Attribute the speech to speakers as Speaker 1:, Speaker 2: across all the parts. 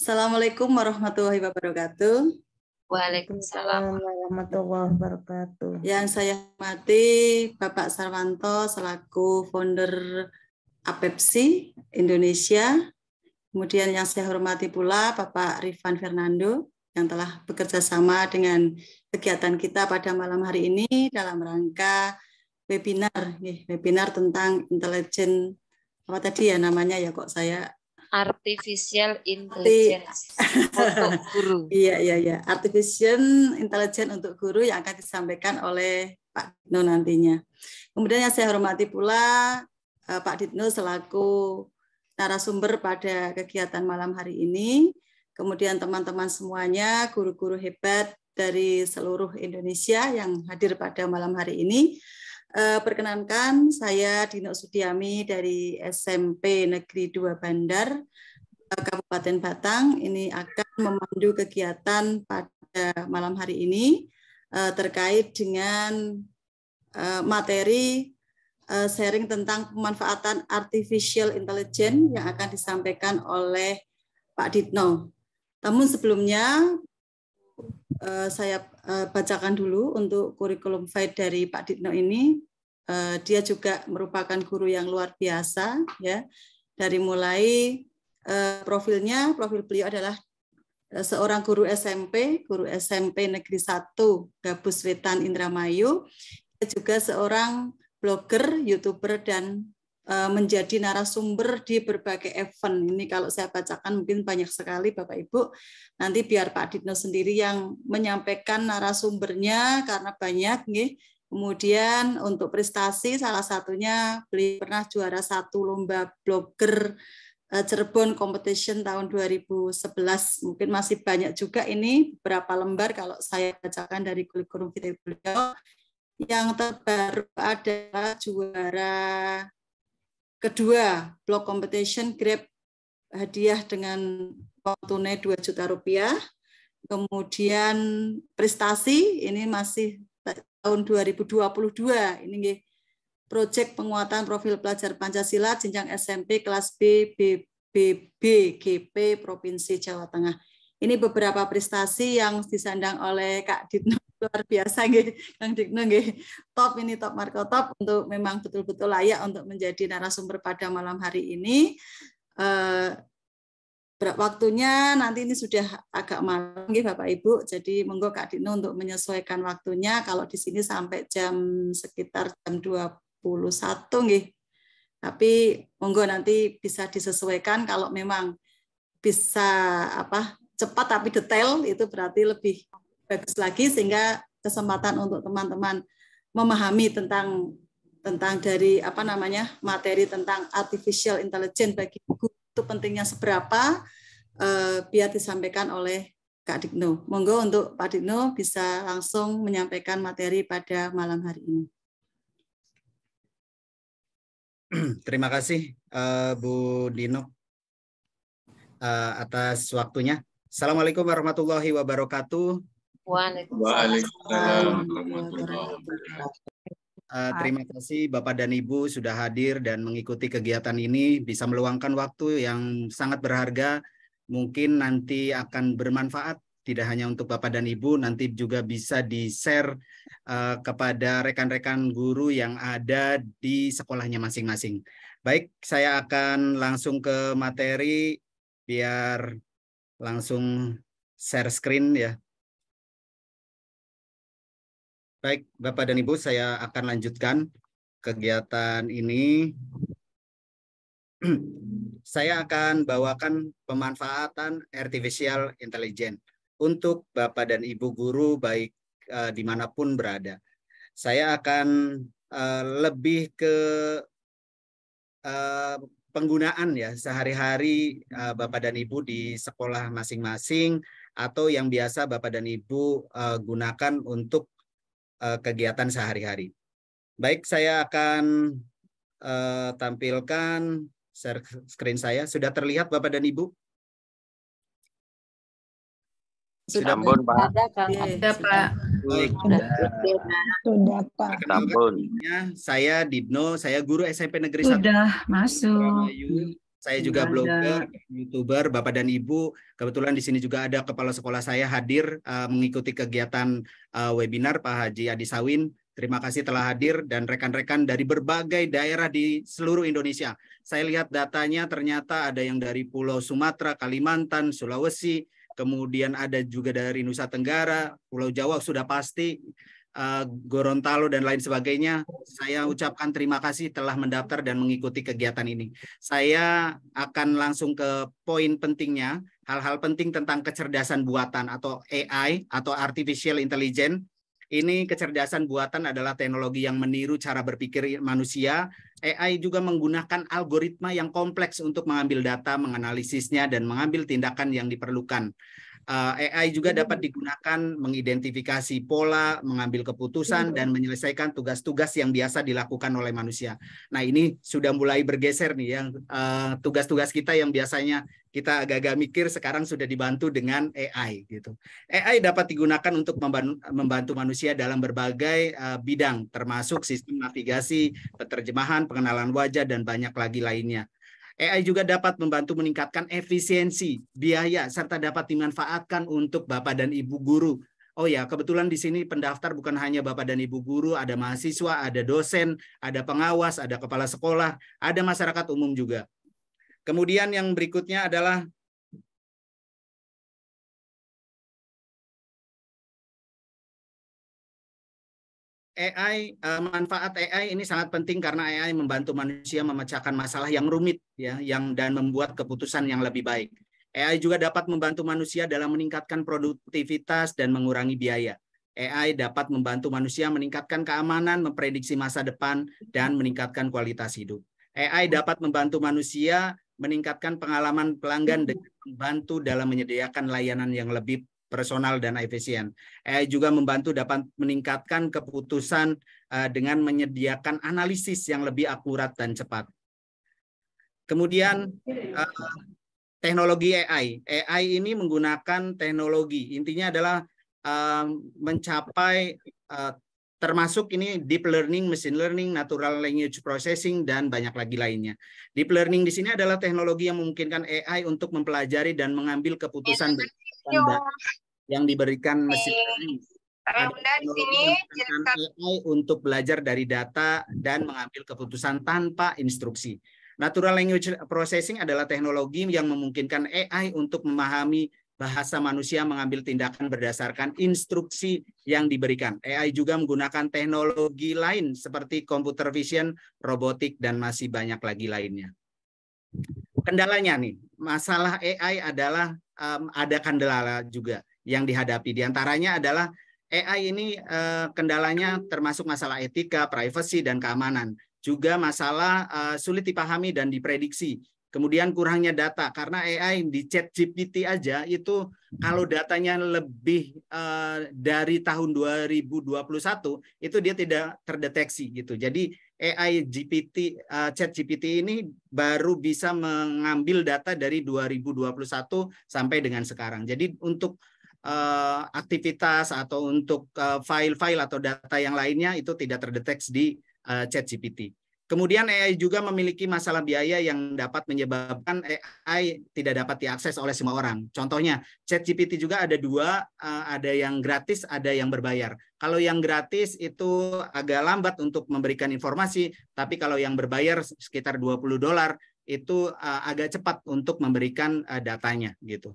Speaker 1: Assalamualaikum warahmatullahi wabarakatuh.
Speaker 2: Waalaikumsalam
Speaker 3: warahmatullahi wabarakatuh.
Speaker 1: Yang saya hormati Bapak Sarwanto selaku founder APEPSI Indonesia. Kemudian yang saya hormati pula Bapak Rifan Fernando yang telah bekerja sama dengan kegiatan kita pada malam hari ini dalam rangka webinar tentang intelijen apa tadi ya namanya ya kok saya
Speaker 2: Artificial Intelligence untuk guru.
Speaker 1: Iya. Artificial Intelligence untuk guru yang akan disampaikan oleh Pak Ditno nantinya. Kemudian yang saya hormati pula Pak Ditno selaku narasumber pada kegiatan malam hari ini. Kemudian teman-teman semuanya, guru-guru hebat dari seluruh Indonesia yang hadir pada malam hari ini. Perkenankan, saya Dino Sudiami dari SMP Negeri 2 Bandar, Kabupaten Batang. Ini akan memandu kegiatan pada malam hari ini terkait dengan materi sharing tentang pemanfaatan Artificial Intelligence yang akan disampaikan oleh Pak Ditno. Namun sebelumnya saya bacakan dulu untuk kurikulum vitae dari Pak Ditno ini. Dia juga merupakan guru yang luar biasa, ya. Dari mulai profil beliau adalah seorang guru SMP Negeri 1 Gabus Wetan Indramayu. Dia juga seorang blogger, YouTuber, dan menjadi narasumber di berbagai event. Ini kalau saya bacakan mungkin banyak sekali Bapak Ibu. Nanti biar Pak Ditno sendiri yang menyampaikan narasumbernya karena banyak. Nih. Kemudian untuk prestasi salah satunya beliau pernah juara 1 lomba blogger Cirebon Competition tahun 2011. Mungkin masih banyak juga ini beberapa lembar kalau saya bacakan dari kurikulum vitae beliau. Yang terbaru adalah juara kedua blog competition Grab hadiah dengan uang tunai 2 juta rupiah. Kemudian prestasi ini masih tahun 2022 ini proyek penguatan profil pelajar Pancasila jenjang SMP kelas B BBGP Provinsi Jawa Tengah. Ini beberapa prestasi yang disandang oleh Kak Ditno, luar biasa Kang Ditno top ini, top marko top untuk memang betul-betul layak untuk menjadi narasumber pada malam hari ini. Waktunya nanti ini sudah agak malam Bapak Ibu, jadi monggo Kak Ditno untuk menyesuaikan waktunya. Kalau di sini sampai sekitar jam 21 Tapi monggo nanti bisa disesuaikan kalau memang bisa cepat tapi detail itu berarti lebih bagus lagi sehingga kesempatan untuk teman-teman memahami tentang dari materi tentang artificial intelligence bagi guru itu pentingnya seberapa biar disampaikan oleh Kak Ditno. Monggo untuk Pak Ditno bisa langsung menyampaikan materi pada malam hari ini.
Speaker 4: Terima kasih Bu Dino atas waktunya. Assalamualaikum warahmatullahi wabarakatuh.
Speaker 2: Waalaikumsalam.
Speaker 4: Terima kasih Bapak dan Ibu sudah hadir dan mengikuti kegiatan ini, bisa meluangkan waktu yang sangat berharga, mungkin nanti akan bermanfaat tidak hanya untuk Bapak dan Ibu, nanti juga bisa di-share kepada rekan-rekan guru yang ada di sekolahnya masing-masing. Baik, saya akan langsung ke materi biar langsung share screen ya. Baik, Bapak dan Ibu, saya akan lanjutkan kegiatan ini. Saya akan bawakan pemanfaatan artificial intelligence untuk Bapak dan Ibu guru baik dimanapun berada. Saya akan lebih ke penggunaan ya sehari-hari Bapak dan Ibu di sekolah masing-masing atau yang biasa Bapak dan Ibu gunakan untuk kegiatan sehari-hari. Baik, saya akan tampilkan share screen saya. Sudah terlihat Bapak dan Ibu?
Speaker 1: Sudah
Speaker 5: Pak.
Speaker 2: Sudah Pak.
Speaker 4: Baik.
Speaker 3: Sudah Pak.
Speaker 4: Saya Ditno, saya guru SMP Negeri 1.
Speaker 2: Sudah masuk.
Speaker 4: Indramayu. Saya juga blogger, YouTuber, Bapak dan Ibu. Kebetulan di sini juga ada kepala sekolah saya hadir mengikuti kegiatan webinar Pak Haji Adi Sawin. Terima kasih telah hadir dan rekan-rekan dari berbagai daerah di seluruh Indonesia. Saya lihat datanya ternyata ada yang dari Pulau Sumatera, Kalimantan, Sulawesi, kemudian ada juga dari Nusa Tenggara, Pulau Jawa sudah pasti, Gorontalo dan lain sebagainya. Saya ucapkan terima kasih telah mendaftar dan mengikuti kegiatan ini. Saya akan langsung ke poin pentingnya, hal-hal penting tentang kecerdasan buatan atau AI atau Artificial Intelligence. Ini kecerdasan buatan adalah teknologi yang meniru cara berpikir manusia. AI juga menggunakan algoritma yang kompleks untuk mengambil data, menganalisisnya, dan mengambil tindakan yang diperlukan. AI juga dapat digunakan mengidentifikasi pola, mengambil keputusan, dan menyelesaikan tugas-tugas yang biasa dilakukan oleh manusia. Nah, ini sudah mulai bergeser nih, yang tugas-tugas kita yang biasanya kita agak-agak mikir sekarang sudah dibantu dengan AI gitu. AI dapat digunakan untuk membantu manusia dalam berbagai bidang, termasuk sistem navigasi, penerjemahan, pengenalan wajah, dan banyak lagi lainnya. AI juga dapat membantu meningkatkan efisiensi, biaya, serta dapat dimanfaatkan untuk Bapak dan Ibu guru. Oh ya, kebetulan di sini pendaftar bukan hanya Bapak dan Ibu guru, ada mahasiswa, ada dosen, ada pengawas, ada kepala sekolah, ada masyarakat umum juga. Kemudian yang berikutnya adalah AI, manfaat AI ini sangat penting karena AI membantu manusia memecahkan masalah yang rumit ya, dan membuat keputusan yang lebih baik. AI juga dapat membantu manusia dalam meningkatkan produktivitas dan mengurangi biaya. AI dapat membantu manusia meningkatkan keamanan, memprediksi masa depan, dan meningkatkan kualitas hidup. AI dapat membantu manusia meningkatkan pengalaman pelanggan dengan membantu dalam menyediakan layanan yang lebih personal dan efisien. AI juga membantu dapat meningkatkan keputusan dengan menyediakan analisis yang lebih akurat dan cepat. Kemudian teknologi AI. AI ini menggunakan teknologi. Intinya adalah mencapai termasuk ini deep learning, machine learning, natural language processing, dan banyak lagi lainnya. Deep learning di sini adalah teknologi yang memungkinkan AI untuk mempelajari dan mengambil keputusan yang diberikan mesin learning. Ada teknologi yang memungkinkan AI untuk belajar dari data dan mengambil keputusan tanpa instruksi. Natural language processing adalah teknologi yang memungkinkan AI untuk memahami bahasa manusia, mengambil tindakan berdasarkan instruksi yang diberikan. AI juga menggunakan teknologi lain seperti computer vision, robotik, dan masih banyak lagi lainnya. Kendalanya nih, masalah AI adalah ada kendala juga yang dihadapi. Di antaranya adalah AI ini kendalanya termasuk masalah etika, privasi, dan keamanan. Juga masalah sulit dipahami dan diprediksi. Kemudian kurangnya data, karena AI di ChatGPT aja itu kalau datanya lebih dari tahun 2021 itu dia tidak terdeteksi gitu. Jadi AI GPT, ChatGPT ini baru bisa mengambil data dari 2021 sampai dengan sekarang. Jadi untuk aktivitas atau untuk file-file atau data yang lainnya itu tidak terdeteksi di ChatGPT. Kemudian AI juga memiliki masalah biaya yang dapat menyebabkan AI tidak dapat diakses oleh semua orang. Contohnya, ChatGPT juga ada dua, ada yang gratis, ada yang berbayar. Kalau yang gratis itu agak lambat untuk memberikan informasi, tapi kalau yang berbayar sekitar $20 itu agak cepat untuk memberikan datanya gitu.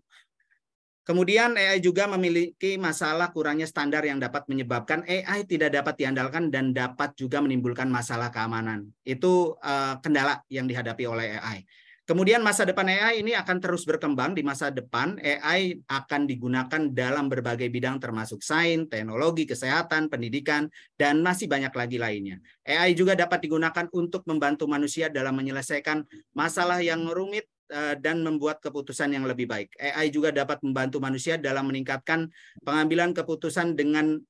Speaker 4: Kemudian AI juga memiliki masalah kurangnya standar yang dapat menyebabkan AI tidak dapat diandalkan dan dapat juga menimbulkan masalah keamanan. Itu kendala yang dihadapi oleh AI. Kemudian masa depan AI ini akan terus berkembang. Di masa depan AI akan digunakan dalam berbagai bidang termasuk sains, teknologi, kesehatan, pendidikan, dan masih banyak lagi lainnya. AI juga dapat digunakan untuk membantu manusia dalam menyelesaikan masalah yang rumit dan membuat keputusan yang lebih baik. AI juga dapat membantu manusia dalam meningkatkan pengambilan keputusan dengan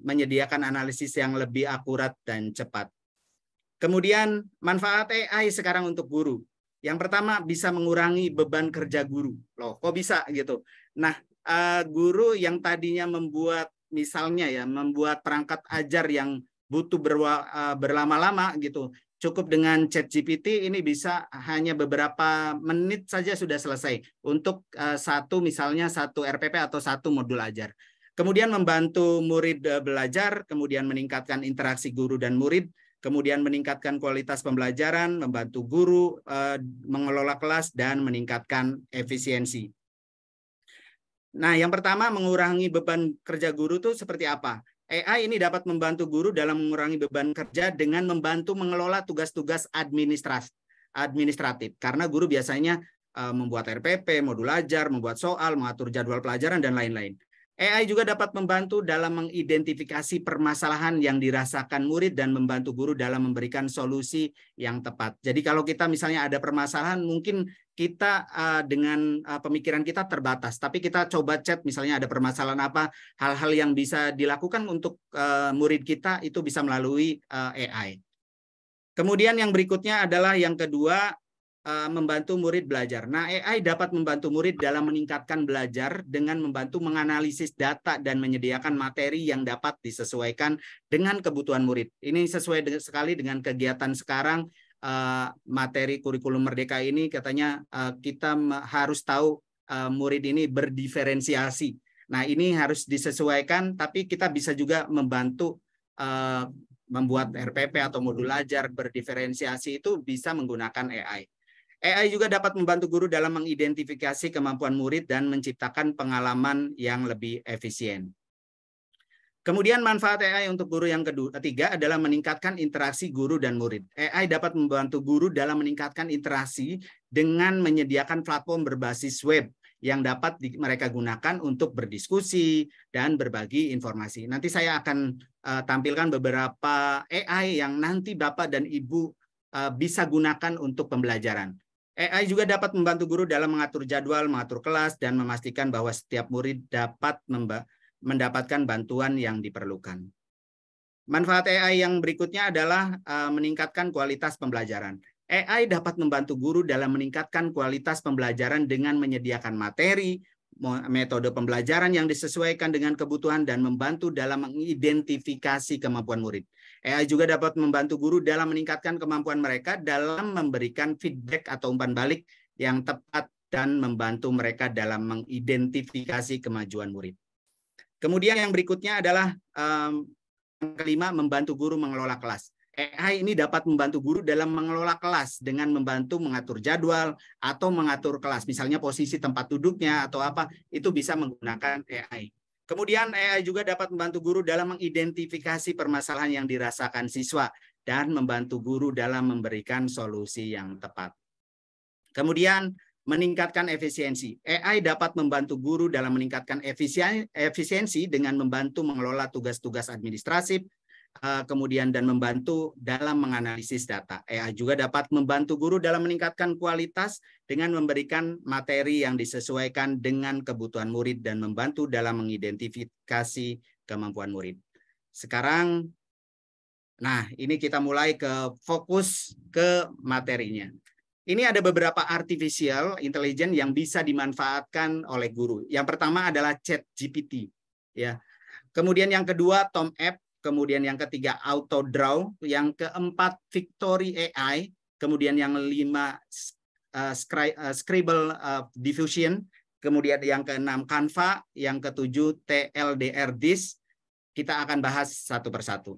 Speaker 4: menyediakan analisis yang lebih akurat dan cepat. Kemudian manfaat AI sekarang untuk guru. Yang pertama bisa mengurangi beban kerja guru. Loh, kok bisa gitu? Nah, guru yang tadinya membuat misalnya ya membuat perangkat ajar yang butuh berlama-lama gitu. cukup dengan ChatGPT ini bisa hanya beberapa menit saja sudah selesai untuk misalnya satu RPP atau satu modul ajar. Kemudian membantu murid belajar, kemudian meningkatkan interaksi guru dan murid, kemudian meningkatkan kualitas pembelajaran, membantu guru mengelola kelas, dan meningkatkan efisiensi. Nah, yang pertama mengurangi beban kerja guru itu seperti apa? AI ini dapat membantu guru dalam mengurangi beban kerja dengan membantu mengelola tugas-tugas administratif. Karena guru biasanya membuat RPP, modul ajar, membuat soal, mengatur jadwal pelajaran, dan lain-lain. AI juga dapat membantu dalam mengidentifikasi permasalahan yang dirasakan murid dan membantu guru dalam memberikan solusi yang tepat. Jadi kalau kita misalnya ada permasalahan, mungkin kita dengan pemikiran kita terbatas, tapi kita coba chat misalnya ada permasalahan apa, hal-hal yang bisa dilakukan untuk murid kita itu bisa melalui AI. Kemudian yang berikutnya adalah yang kedua, membantu murid belajar. Nah, AI dapat membantu murid dalam meningkatkan belajar dengan membantu menganalisis data dan menyediakan materi yang dapat disesuaikan dengan kebutuhan murid. Ini sesuai sekali dengan kegiatan sekarang, materi kurikulum Merdeka ini katanya kita harus tahu murid ini berdiferensiasi. Nah, ini harus disesuaikan, tapi kita bisa juga membantu membuat RPP atau modul ajar berdiferensiasi itu bisa menggunakan AI. AI juga dapat membantu guru dalam mengidentifikasi kemampuan murid dan menciptakan pengalaman yang lebih efisien. Kemudian manfaat AI untuk guru yang ketiga adalah meningkatkan interaksi guru dan murid. AI dapat membantu guru dalam meningkatkan interaksi dengan menyediakan platform berbasis web yang dapat mereka gunakan untuk berdiskusi dan berbagi informasi. Nanti saya akan tampilkan beberapa AI yang nanti Bapak dan Ibu bisa gunakan untuk pembelajaran. AI juga dapat membantu guru dalam mengatur jadwal, mengatur kelas, dan memastikan bahwa setiap murid dapat mendapatkan bantuan yang diperlukan. Manfaat AI yang berikutnya adalah meningkatkan kualitas pembelajaran. AI dapat membantu guru dalam meningkatkan kualitas pembelajaran dengan menyediakan materi, metode pembelajaran yang disesuaikan dengan kebutuhan, dan membantu dalam mengidentifikasi kemampuan murid. AI juga dapat membantu guru dalam meningkatkan kemampuan mereka dalam memberikan feedback atau umpan balik yang tepat dan membantu mereka dalam mengidentifikasi kemajuan murid. Kemudian yang berikutnya adalah yang kelima, membantu guru mengelola kelas. AI ini dapat membantu guru dalam mengelola kelas dengan membantu mengatur jadwal atau mengatur kelas, misalnya posisi tempat duduknya atau apa, itu bisa menggunakan AI. Kemudian AI juga dapat membantu guru dalam mengidentifikasi permasalahan yang dirasakan siswa dan membantu guru dalam memberikan solusi yang tepat. Kemudian meningkatkan efisiensi. AI dapat membantu guru dalam meningkatkan efisiensi dengan membantu mengelola tugas-tugas administratif, kemudian dan membantu dalam menganalisis data. AI juga dapat membantu guru dalam meningkatkan kualitas dengan memberikan materi yang disesuaikan dengan kebutuhan murid dan membantu dalam mengidentifikasi kemampuan murid. Sekarang, nah ini kita mulai ke fokus ke materinya. Ini ada beberapa artificial intelligence yang bisa dimanfaatkan oleh guru. Yang pertama adalah ChatGPT, ya. Kemudian yang kedua TomApp. Kemudian yang ketiga AutoDraw, yang keempat Victory AI, kemudian yang lima Scribble Diffusion, kemudian yang keenam Canva, yang ketujuh TLDR Disk. Kita akan bahas satu persatu.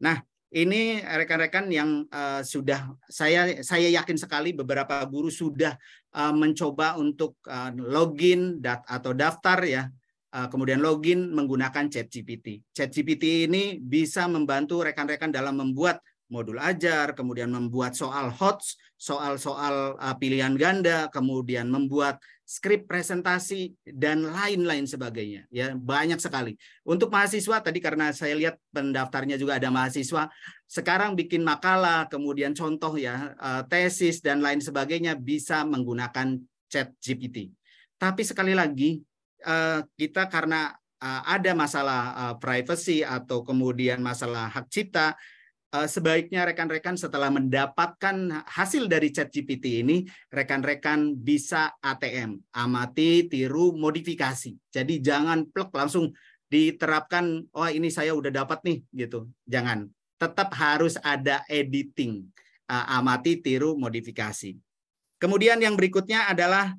Speaker 4: Nah, ini rekan-rekan yang sudah saya yakin sekali beberapa guru sudah mencoba untuk login atau daftar ya. Kemudian login menggunakan ChatGPT. ChatGPT ini bisa membantu rekan-rekan dalam membuat modul ajar, kemudian membuat soal HOTS, soal-soal pilihan ganda, kemudian membuat skrip presentasi, dan lain-lain sebagainya. Ya, banyak sekali. Untuk mahasiswa, tadi karena saya lihat pendaftarnya juga ada mahasiswa, sekarang bikin makalah, kemudian contoh ya, tesis, dan lain sebagainya bisa menggunakan ChatGPT. Tapi sekali lagi, kita karena ada masalah privacy atau kemudian masalah hak cipta, sebaiknya rekan-rekan setelah mendapatkan hasil dari ChatGPT ini, rekan-rekan bisa ATM, amati, tiru, modifikasi. Jadi jangan plek langsung diterapkan, oh ini saya udah dapat nih, gitu. Jangan. tetap harus ada editing, amati, tiru, modifikasi. Kemudian yang berikutnya adalah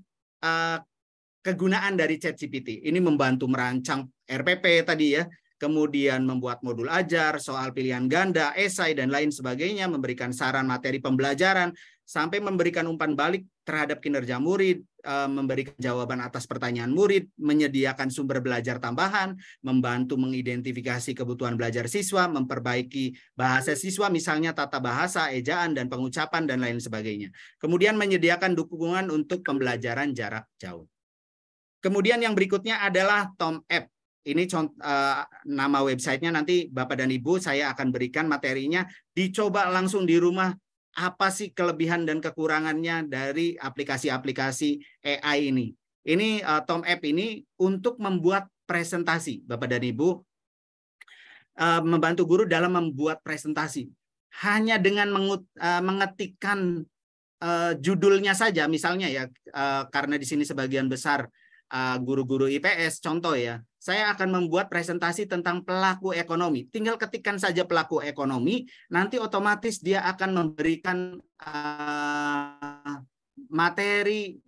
Speaker 4: kegunaan dari ChatGPT. Ini membantu merancang RPP tadi ya, kemudian membuat modul ajar, soal pilihan ganda, esai, dan lain sebagainya, memberikan saran materi pembelajaran, sampai memberikan umpan balik terhadap kinerja murid, memberikan jawaban atas pertanyaan murid, menyediakan sumber belajar tambahan, membantu mengidentifikasi kebutuhan belajar siswa, memperbaiki bahasa siswa, misalnya tata bahasa, ejaan, dan pengucapan, dan lain sebagainya. Kemudian menyediakan dukungan untuk pembelajaran jarak jauh. Kemudian yang berikutnya adalah TomApp. Ini nama websitenya, nanti Bapak dan Ibu saya akan berikan materinya, dicoba langsung di rumah. Apa sih kelebihan dan kekurangannya dari aplikasi-aplikasi AI ini? Ini TomApp ini untuk membuat presentasi, Bapak dan Ibu, membantu guru dalam membuat presentasi. Hanya dengan mengetikkan judulnya saja, misalnya ya, karena di sini sebagian besar guru-guru IPS, contoh ya, saya akan membuat presentasi tentang pelaku ekonomi. Tinggal ketikkan saja pelaku ekonomi, nanti otomatis dia akan memberikan materi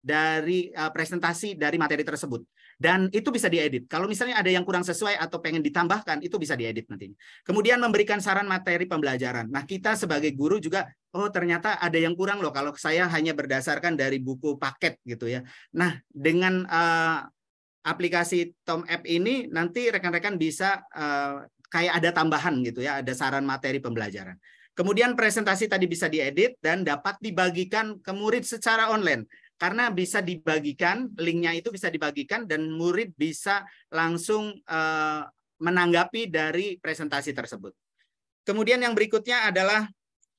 Speaker 4: dari presentasi dari materi tersebut. Dan itu bisa diedit. Kalau misalnya ada yang kurang sesuai atau pengen ditambahkan, itu bisa diedit nantinya. Kemudian memberikan saran materi pembelajaran. Nah, kita sebagai guru juga, oh ternyata ada yang kurang loh kalau saya hanya berdasarkan dari buku paket gitu ya. Nah, dengan aplikasi TomApp ini nanti rekan-rekan bisa kayak ada tambahan gitu ya, ada saran materi pembelajaran. Kemudian presentasi tadi bisa diedit dan dapat dibagikan ke murid secara online. Karena bisa dibagikan, linknya itu bisa dibagikan dan murid bisa langsung menanggapi dari presentasi tersebut. Kemudian yang berikutnya adalah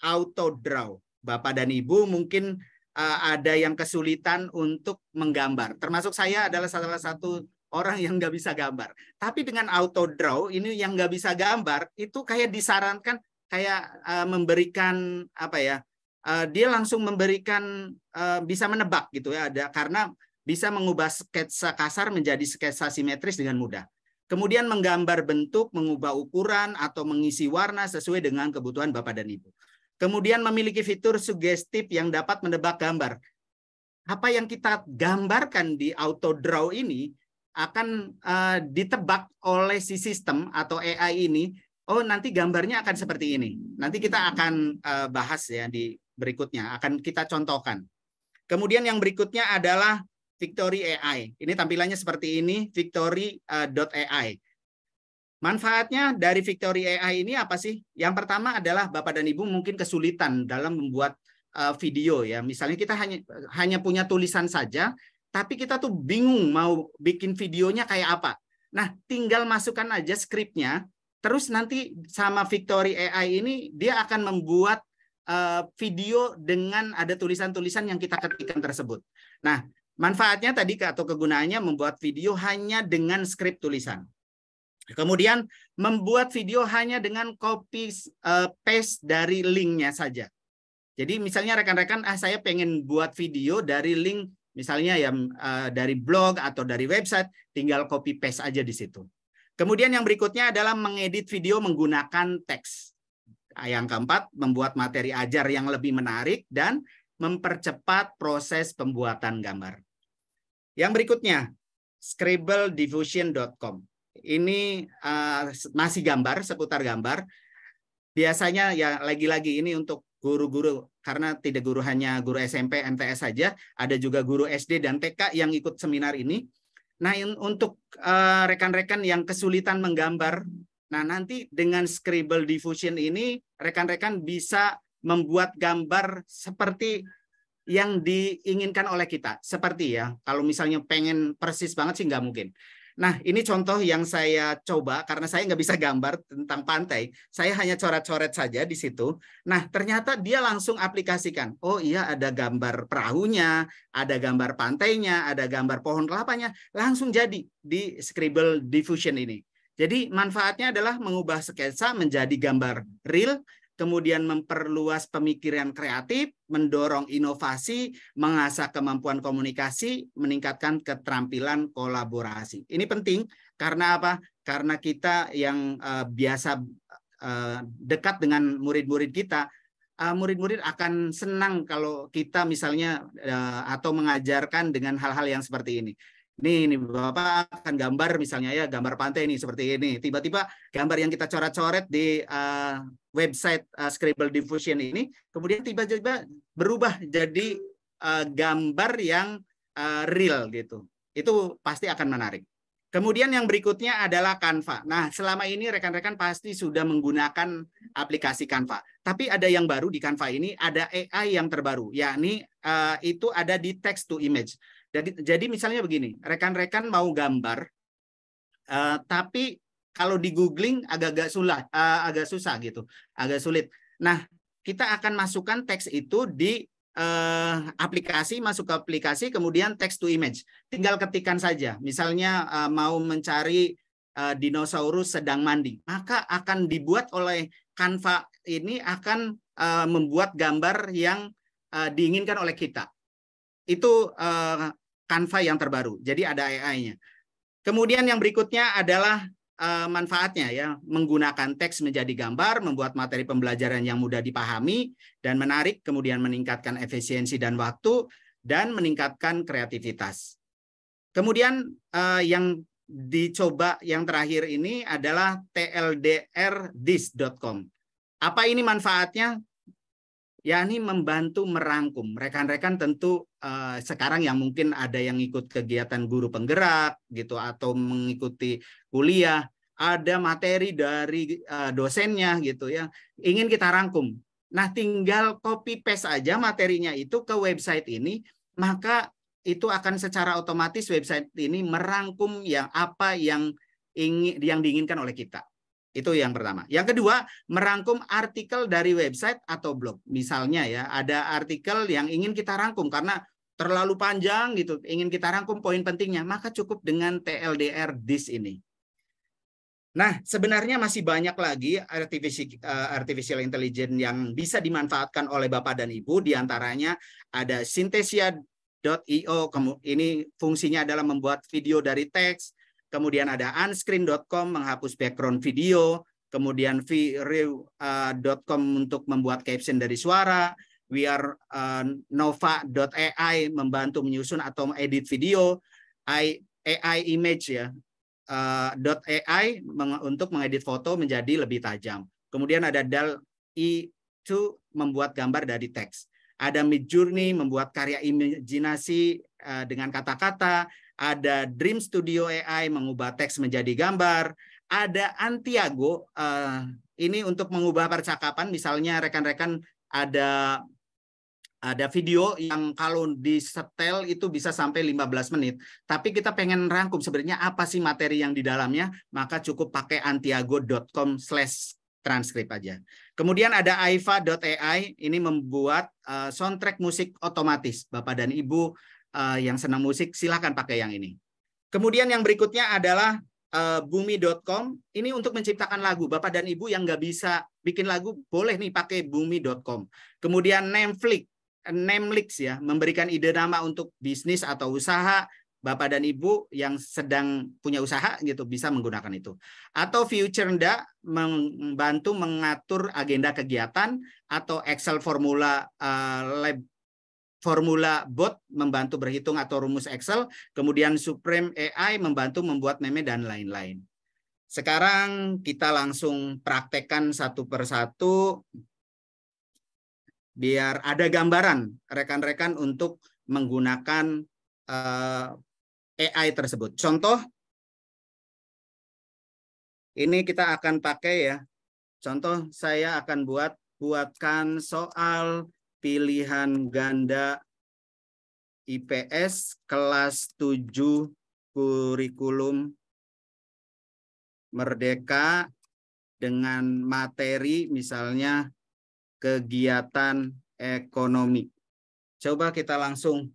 Speaker 4: auto draw. Bapak dan Ibu mungkin ada yang kesulitan untuk menggambar. Termasuk saya adalah salah satu orang yang nggak bisa gambar. Tapi dengan auto draw ini yang nggak bisa gambar itu kayak disarankan kayak memberikan apa ya? Dia langsung memberikan bisa menebak gitu ya, ada karena bisa mengubah sketsa kasar menjadi sketsa simetris dengan mudah. Kemudian menggambar bentuk, mengubah ukuran atau mengisi warna sesuai dengan kebutuhan Bapak dan Ibu. Kemudian memiliki fitur sugestif yang dapat menebak gambar. Apa yang kita gambarkan di auto draw ini akan ditebak oleh si sistem atau AI ini. Oh, nanti gambarnya akan seperti ini. Nanti kita akan bahas ya di berikutnya, akan kita contohkan. Kemudian yang berikutnya adalah Victory AI. Ini tampilannya seperti ini, victory.ai. Manfaatnya dari Victory AI ini apa sih? Yang pertama adalah Bapak dan Ibu mungkin kesulitan dalam membuat video ya. Misalnya kita hanya punya tulisan saja, tapi kita tuh bingung mau bikin videonya kayak apa. Nah, tinggal masukkan aja skripnya, terus nanti sama Victory AI ini dia akan membuat video dengan ada tulisan-tulisan yang kita ketikkan tersebut. Nah, manfaatnya tadi atau kegunaannya membuat video hanya dengan skrip tulisan. Kemudian membuat video hanya dengan copy paste dari linknya saja. Jadi misalnya rekan-rekan, saya pengen buat video dari link misalnya yang dari blog atau dari website, tinggal copy paste aja di situ. Kemudian yang berikutnya adalah mengedit video menggunakan teks. Yang keempat, membuat materi ajar yang lebih menarik dan mempercepat proses pembuatan gambar. Yang berikutnya, scribblediffusion.com. Ini masih gambar, seputar gambar. Biasanya ya lagi-lagi ini untuk guru-guru, karena tidak guru hanya guru SMP, MTS saja, ada juga guru SD dan TK yang ikut seminar ini. Nah, untuk rekan-rekan yang kesulitan menggambar, nah nanti dengan Scribble Diffusion ini rekan-rekan bisa membuat gambar seperti yang diinginkan oleh kita. Seperti ya, kalau misalnya pengen persis banget sih nggak mungkin. Nah, ini contoh yang saya coba karena saya nggak bisa gambar tentang pantai. Saya hanya coret-coret saja di situ. Nah, ternyata dia langsung aplikasikan. Oh iya, ada gambar perahunya, ada gambar pantainya, ada gambar pohon kelapanya. Langsung jadi di Scribble Diffusion ini. Jadi manfaatnya adalah mengubah sketsa menjadi gambar real, kemudian memperluas pemikiran kreatif, mendorong inovasi, mengasah kemampuan komunikasi, meningkatkan keterampilan kolaborasi. Ini penting karena apa? Karena kita yang biasa dekat dengan murid-murid kita, murid-murid akan senang kalau kita misalnya atau mengajarkan dengan hal-hal yang seperti ini. Ini Bapak akan gambar misalnya ya, gambar pantai ini seperti ini. Tiba-tiba gambar yang kita coret-coret di website Scribble Diffusion ini, kemudian tiba-tiba berubah jadi gambar yang real gitu. Itu pasti akan menarik. Kemudian yang berikutnya adalah Canva. Nah, selama ini rekan-rekan pasti sudah menggunakan aplikasi Canva. Tapi ada yang baru di Canva ini, ada AI yang terbaru, yakni itu ada di text to image. Jadi misalnya begini, rekan-rekan mau gambar, tapi kalau di googling agak susah gitu, agak sulit. Nah, kita akan masukkan teks itu di aplikasi, masuk ke aplikasi, kemudian text to image. Tinggal ketikkan saja. Misalnya mau mencari dinosaurus sedang mandi, maka akan dibuat oleh Canva ini akan membuat gambar yang diinginkan oleh kita. Itu Canva yang terbaru. Jadi ada AI-nya. Kemudian yang berikutnya adalah manfaatnya ya, menggunakan teks menjadi gambar, membuat materi pembelajaran yang mudah dipahami dan menarik, kemudian meningkatkan efisiensi dan waktu, dan meningkatkan kreativitas. Kemudian yang dicoba yang terakhir ini adalah tldrdis.com. Apa ini manfaatnya? Yakni membantu merangkum. Rekan-rekan tentu sekarang yang mungkin ada yang ikut kegiatan guru penggerak gitu atau mengikuti kuliah, ada materi dari dosennya gitu ya, ingin kita rangkum. Nah, tinggal copy paste aja materinya itu ke website ini, maka itu akan secara otomatis website ini merangkum yang apa yang diinginkan oleh kita. Itu yang pertama. Yang kedua, merangkum artikel dari website atau blog. Misalnya ya, ada artikel yang ingin kita rangkum karena terlalu panjang gitu, ingin kita rangkum poin pentingnya, maka cukup dengan TLDR-DIS ini. Nah, sebenarnya masih banyak lagi artificial intelligence yang bisa dimanfaatkan oleh Bapak dan Ibu. Di antaranya ada Synthesia.io, ini fungsinya adalah membuat video dari teks. Kemudian ada unscreen.com menghapus background video, kemudian vreu.com untuk membuat caption dari suara, nova.ai membantu menyusun atau edit video, AI image ya, .ai untuk mengedit foto menjadi lebih tajam. Kemudian ada DALL-E 2 membuat gambar dari teks. Ada Midjourney membuat karya imajinasi dengan kata-kata. Ada Dream Studio AI mengubah teks menjadi gambar. Ada Antiago ini untuk mengubah percakapan. Misalnya rekan-rekan ada video yang kalau disetel itu bisa sampai 15 menit. Tapi kita pengen rangkum sebenarnya apa sih materi yang di dalamnya, maka cukup pakai antiago.com/transkrip aja. Kemudian ada aiva.ai, ini membuat soundtrack musik otomatis. Bapak dan Ibu yang senang musik silahkan pakai yang ini. Kemudian yang berikutnya adalah bumi.com, ini untuk menciptakan lagu. Bapak dan Ibu yang nggak bisa bikin lagu boleh nih pakai bumi.com. Kemudian Namelix ya, memberikan ide nama untuk bisnis atau usaha. Bapak dan Ibu yang sedang punya usaha gitu bisa menggunakan itu. Atau Futurenda membantu mengatur agenda kegiatan, atau Excel Formula Bot membantu berhitung atau rumus Excel, kemudian Supreme AI membantu membuat meme dan lain-lain. Sekarang kita langsung praktekkan satu persatu biar ada gambaran rekan-rekan untuk menggunakan AI tersebut. Contoh, ini kita akan pakai ya. Contoh saya akan buatkan soal pilihan ganda IPS kelas 7 kurikulum Merdeka dengan materi misalnya kegiatan ekonomi. Coba kita langsung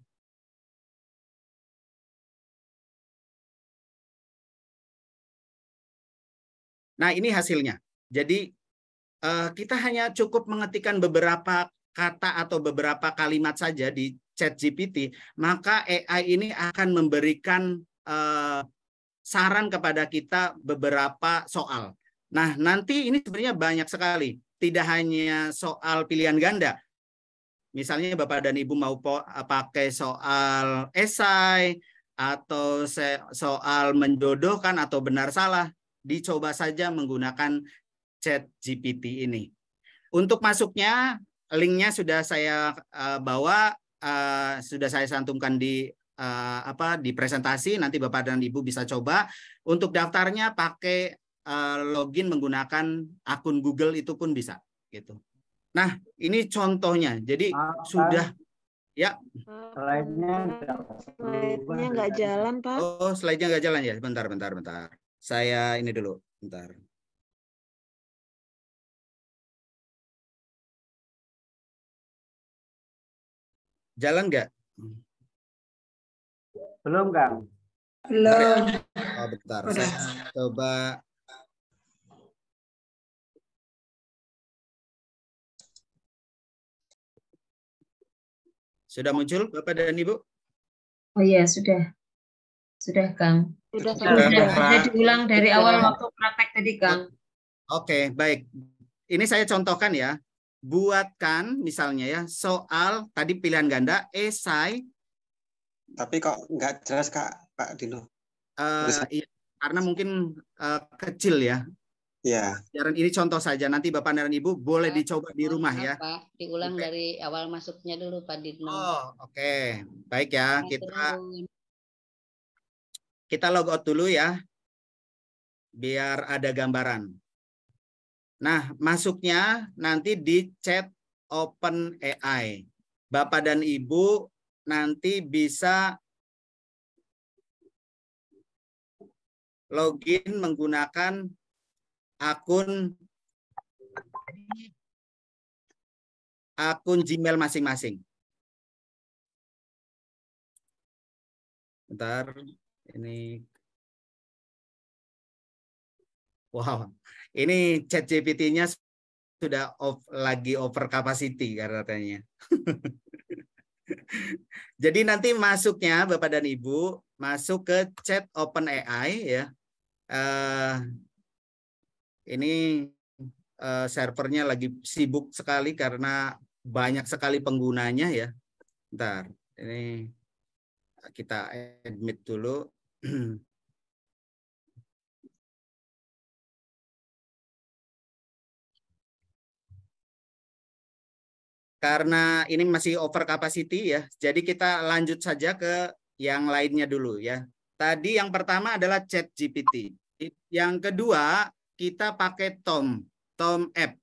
Speaker 4: Nah, ini hasilnya. Jadi kita hanya cukup mengetikkan beberapa kata atau beberapa kalimat saja di ChatGPT, maka AI ini akan memberikan saran kepada kita beberapa soal. Nah, nanti ini sebenarnya banyak sekali. Tidak hanya soal pilihan ganda. Misalnya Bapak dan Ibu mau pakai soal esai atau soal menjodohkan atau benar salah, dicoba saja menggunakan ChatGPT ini. Untuk masuknya, linknya sudah saya bawa, sudah saya santumkan di di presentasi. Nanti Bapak dan Ibu bisa coba. Untuk daftarnya pakai login menggunakan akun Google itu pun bisa. Gitu. Nah, ini contohnya. Jadi sudah ya.
Speaker 3: Slide-nya nggak jalan, Pak.
Speaker 4: Oh, slide-nya nggak jalan ya. Bentar. Saya ini dulu. Bentar. Jalan nggak?
Speaker 5: Belum, Kang.
Speaker 3: Belum.
Speaker 4: Oh, bentar. Saya coba. Sudah muncul Bapak dan Ibu?
Speaker 2: Oh iya, sudah. Sudah, Kang.
Speaker 3: Sudah.
Speaker 2: Sudah diulang dari awal waktu praktek tadi, Kang.
Speaker 4: Oke, baik. Ini saya contohkan ya. Buatkan misalnya ya soal tadi pilihan ganda, esai.
Speaker 6: Tapi kok nggak jelas, Pak Dino?
Speaker 4: Iya, karena mungkin kecil ya.
Speaker 6: Ya.
Speaker 4: Ini contoh saja. Nanti Bapak dan Ibu boleh dicoba di rumah ya.
Speaker 7: Pak, diulang dari awal masuknya dulu, Pak Dino.
Speaker 4: Oh, oke. Baik ya. Kita log out dulu ya. Biar ada gambaran. Nah, masuknya nanti di chat OpenAI. Bapak dan Ibu nanti bisa login menggunakan akun Gmail masing-masing. Bentar, ini. Wow, ini ChatGPT-nya sudah lagi over capacity katanya. Jadi nanti masuknya Bapak dan Ibu masuk ke chat OpenAI ya. Ini servernya lagi sibuk sekali karena banyak sekali penggunanya ya. Bentar, ini kita admit dulu. Karena ini masih over capacity ya, jadi kita lanjut saja ke yang lainnya dulu ya. Tadi yang pertama adalah ChatGPT. Yang kedua kita pakai Tom App.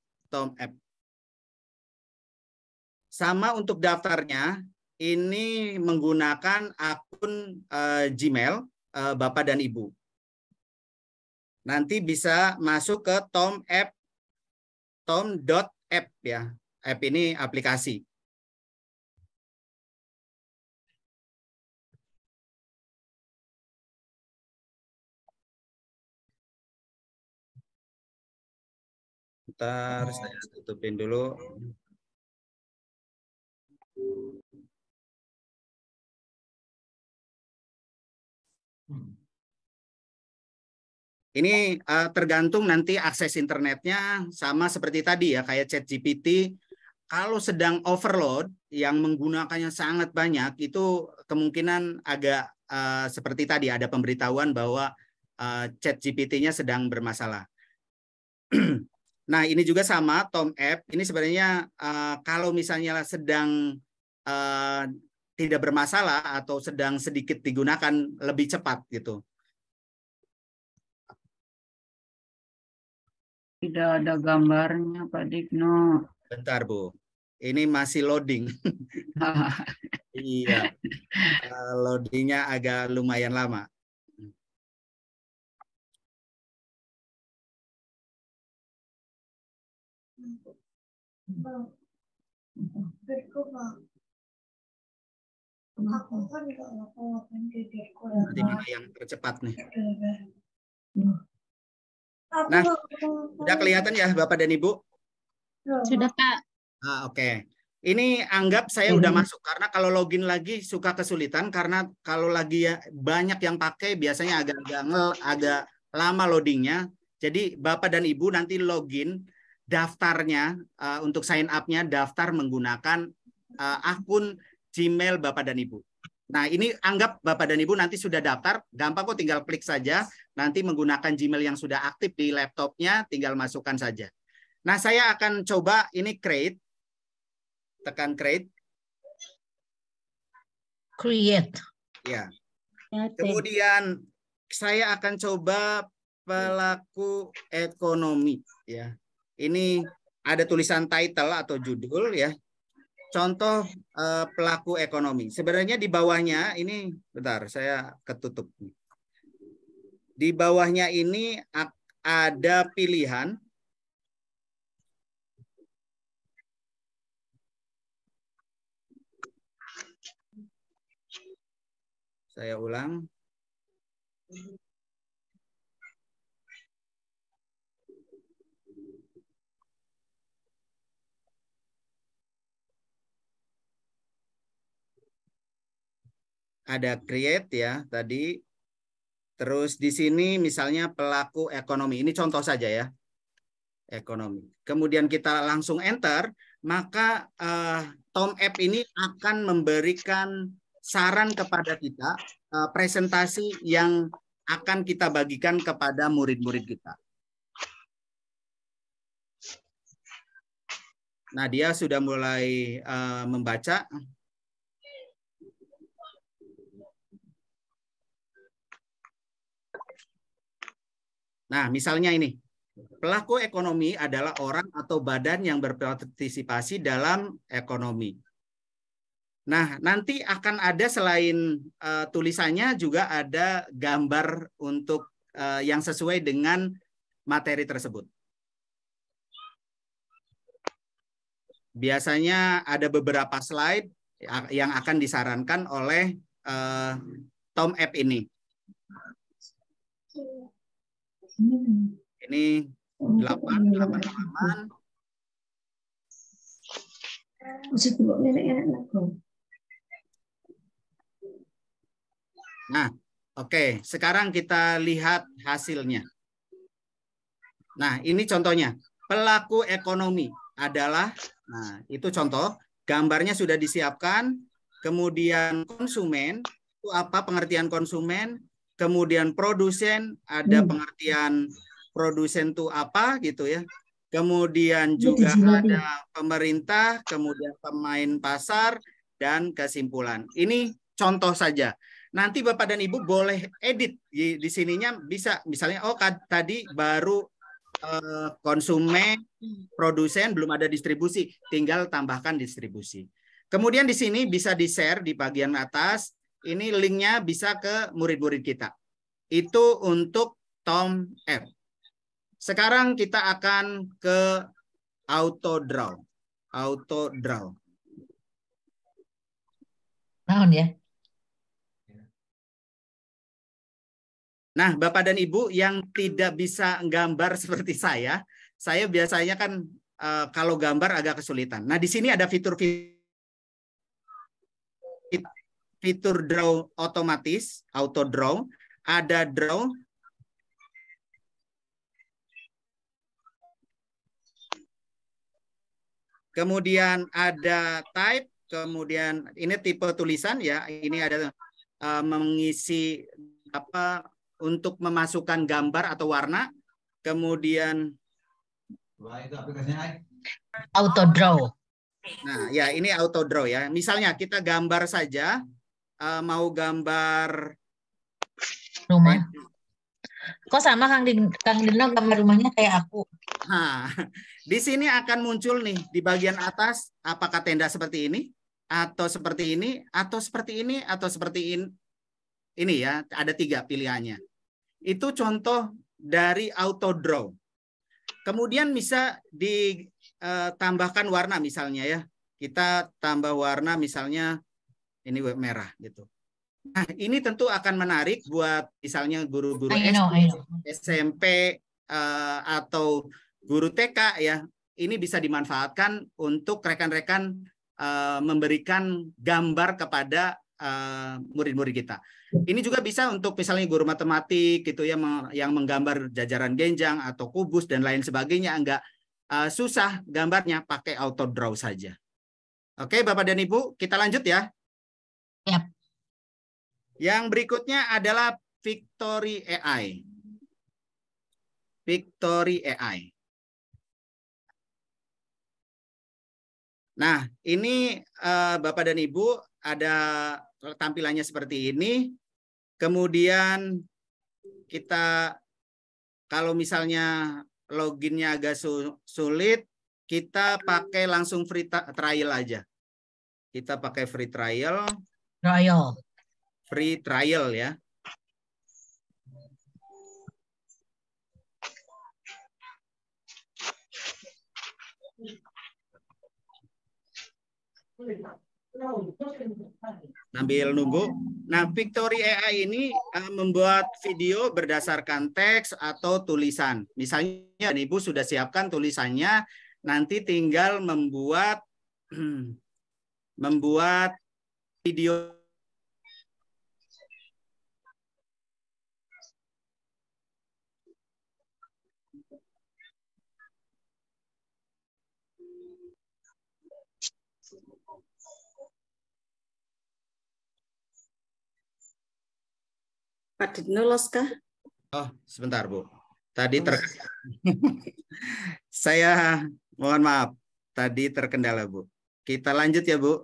Speaker 4: Sama untuk daftarnya, ini menggunakan akun Gmail Bapak dan Ibu. Nanti bisa masuk ke tom.app ya. App ini aplikasi. Bentar, saya tutupin dulu. Ini tergantung nanti akses internetnya sama seperti tadi ya, kayak ChatGPT. Kalau sedang overload, yang menggunakannya sangat banyak, itu kemungkinan agak seperti tadi, ada pemberitahuan bahwa ChatGPT-nya sedang bermasalah. Nah, ini juga sama, Tom App. Ini sebenarnya kalau misalnya sedang tidak bermasalah atau sedang sedikit digunakan, lebih cepat gitu.
Speaker 8: Tidak ada gambarnya, Pak Digno.
Speaker 4: Bentar, Bu. Ini masih loading. Iya. Loadingnya agak lumayan lama. Nanti mana yang tercepat nih? Nah, sudah kelihatan ya Bapak dan Ibu?
Speaker 7: Sudah, Pak.
Speaker 4: Oke. Ini anggap saya udah masuk karena kalau login lagi suka kesulitan karena kalau lagi ya banyak yang pakai biasanya agak lama loadingnya. Jadi Bapak dan Ibu nanti login daftarnya untuk sign up-nya daftar menggunakan akun Gmail Bapak dan Ibu. Nah, ini anggap Bapak dan Ibu nanti sudah daftar, gampang kok, tinggal klik saja, nanti menggunakan Gmail yang sudah aktif di laptopnya, tinggal masukkan saja. Nah, saya akan coba ini create, tekan create.
Speaker 5: Create.
Speaker 4: Ya. Kemudian saya akan coba pelaku ekonomi. Ya, ini ada tulisan title atau judul ya. Contoh pelaku ekonomi. Sebenarnya di bawahnya ini, bentar, saya ketutup. Di bawahnya ini ada pilihan. Saya ulang. Ada create ya tadi. Terus di sini misalnya pelaku ekonomi. Ini contoh saja ya. Ekonomi. Kemudian kita langsung enter, maka Tom App ini akan memberikan saran kepada kita presentasi yang akan kita bagikan kepada murid-murid kita. Nah, dia sudah mulai membaca. Nah, misalnya ini. Pelaku ekonomi adalah orang atau badan yang berpartisipasi dalam ekonomi. Nah, nanti akan ada selain tulisannya juga ada gambar untuk yang sesuai dengan materi tersebut. Biasanya ada beberapa slide yang akan disarankan oleh Tom App ini. Ini 8 halaman. Nah, oke. Sekarang kita lihat hasilnya. Nah, ini contohnya. Pelaku ekonomi adalah, nah itu contoh. Gambarnya sudah disiapkan. Kemudian konsumen, itu apa pengertian konsumen. Kemudian produsen, ada pengertian produsen itu apa gitu ya. Kemudian juga ada pemerintah, kemudian pemain pasar, dan kesimpulan. Ini contoh saja. Nanti Bapak dan Ibu boleh edit di sininya bisa. Misalnya, oh tadi baru konsumen, produsen, belum ada distribusi. Tinggal tambahkan distribusi. Kemudian di sini bisa di-share di bagian atas. Ini linknya bisa ke murid-murid kita. Itu untuk Tom App. Sekarang kita akan ke auto draw. Auto draw.
Speaker 5: Naon ya?
Speaker 4: Nah, Bapak dan Ibu yang tidak bisa gambar seperti saya biasanya kan kalau gambar agak kesulitan. Nah, di sini ada fitur draw otomatis, auto draw, ada draw. Kemudian ada type, kemudian ini tipe tulisan ya, ini ada mengisi apa untuk memasukkan gambar atau warna. Kemudian
Speaker 5: Auto draw.
Speaker 4: nah, ya ini auto draw ya. Misalnya kita gambar saja, mau gambar
Speaker 5: Rumah. Kok sama Kang Dino gambar rumahnya kayak aku?
Speaker 4: Nah, di sini akan muncul nih di bagian atas apakah tenda seperti ini atau seperti ini atau seperti ini atau seperti ini. Ini ya, ada 3 pilihannya. Itu contoh dari auto draw. Kemudian bisa ditambahkan warna misalnya ya. Kita tambah warna misalnya ini merah gitu. Nah, ini tentu akan menarik buat misalnya guru-guru SD, SMP atau guru TK ya. Ini bisa dimanfaatkan untuk rekan-rekan memberikan gambar kepada murid-murid kita. Ini juga bisa untuk misalnya guru matematik gitu ya, yang menggambar jajaran genjang atau kubus dan lain sebagainya, enggak susah gambarnya, pakai auto draw saja. Oke, Bapak dan Ibu, kita lanjut ya.
Speaker 5: Yap.
Speaker 4: Yang berikutnya adalah Victory AI. Victory AI. Nah, ini Bapak dan Ibu ada tampilannya seperti ini. Kemudian kita kalau misalnya loginnya agak sulit, kita pakai langsung free trial aja. Kita pakai free trial. Free trial ya. Sambil nunggu. Nah, Victory AI ini membuat video berdasarkan teks atau tulisan. Misalnya Ibu sudah siapkan tulisannya, nanti tinggal membuat video.
Speaker 1: Pak Dino los kah?
Speaker 4: Oh, sebentar Bu. Tadi saya mohon maaf. Tadi terkendala Bu. Kita lanjut ya Bu.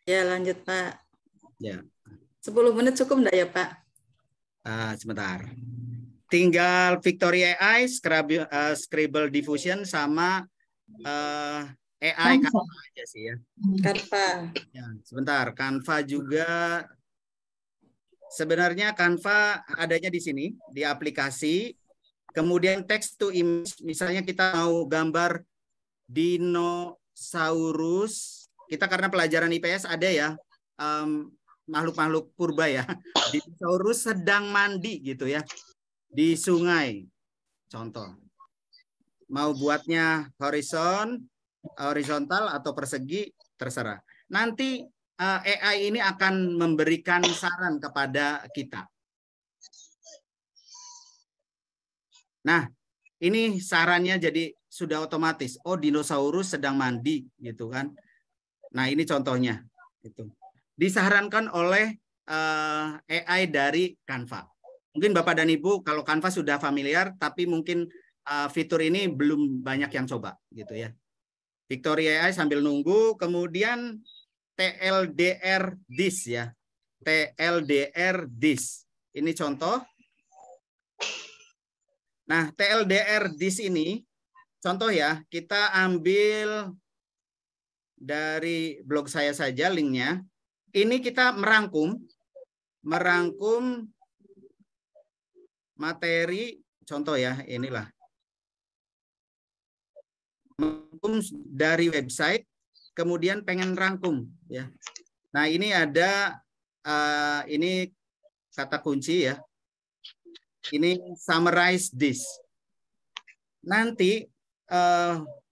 Speaker 1: Ya lanjut Pak.
Speaker 4: Ya.
Speaker 1: 10 menit cukup enggak ya Pak?
Speaker 4: Sebentar. Tinggal Victory AI, Scribble Diffusion sama AI Canva aja sih ya.
Speaker 1: Canva.
Speaker 4: Ya, sebentar. Canva juga. Sebenarnya Canva adanya di sini, di aplikasi. Kemudian text to image, misalnya kita mau gambar dinosaurus. Kita karena pelajaran IPS ada ya, makhluk-makhluk purba ya. Dinosaurus sedang mandi gitu ya, di sungai. Contoh. Mau buatnya horizontal atau persegi, terserah. Nanti AI ini akan memberikan saran kepada kita. Nah, ini sarannya jadi sudah otomatis. Oh, dinosaurus sedang mandi, gitu kan? Nah, ini contohnya. Gitu. Disarankan oleh AI dari Canva. Mungkin Bapak dan Ibu kalau Canva sudah familiar, tapi mungkin fitur ini belum banyak yang coba, gitu ya. Victory AI sambil nunggu, kemudian TLDR This ya. TLDR This. Ini contoh. Nah, TLDR This ini contoh ya, kita ambil dari blog saya saja linknya. Ini kita merangkum materi, contoh ya, inilah. Merangkum dari website, kemudian pengen rangkum ya. Nah, ini ada ini kata kunci ya. Ini summarize this. Nanti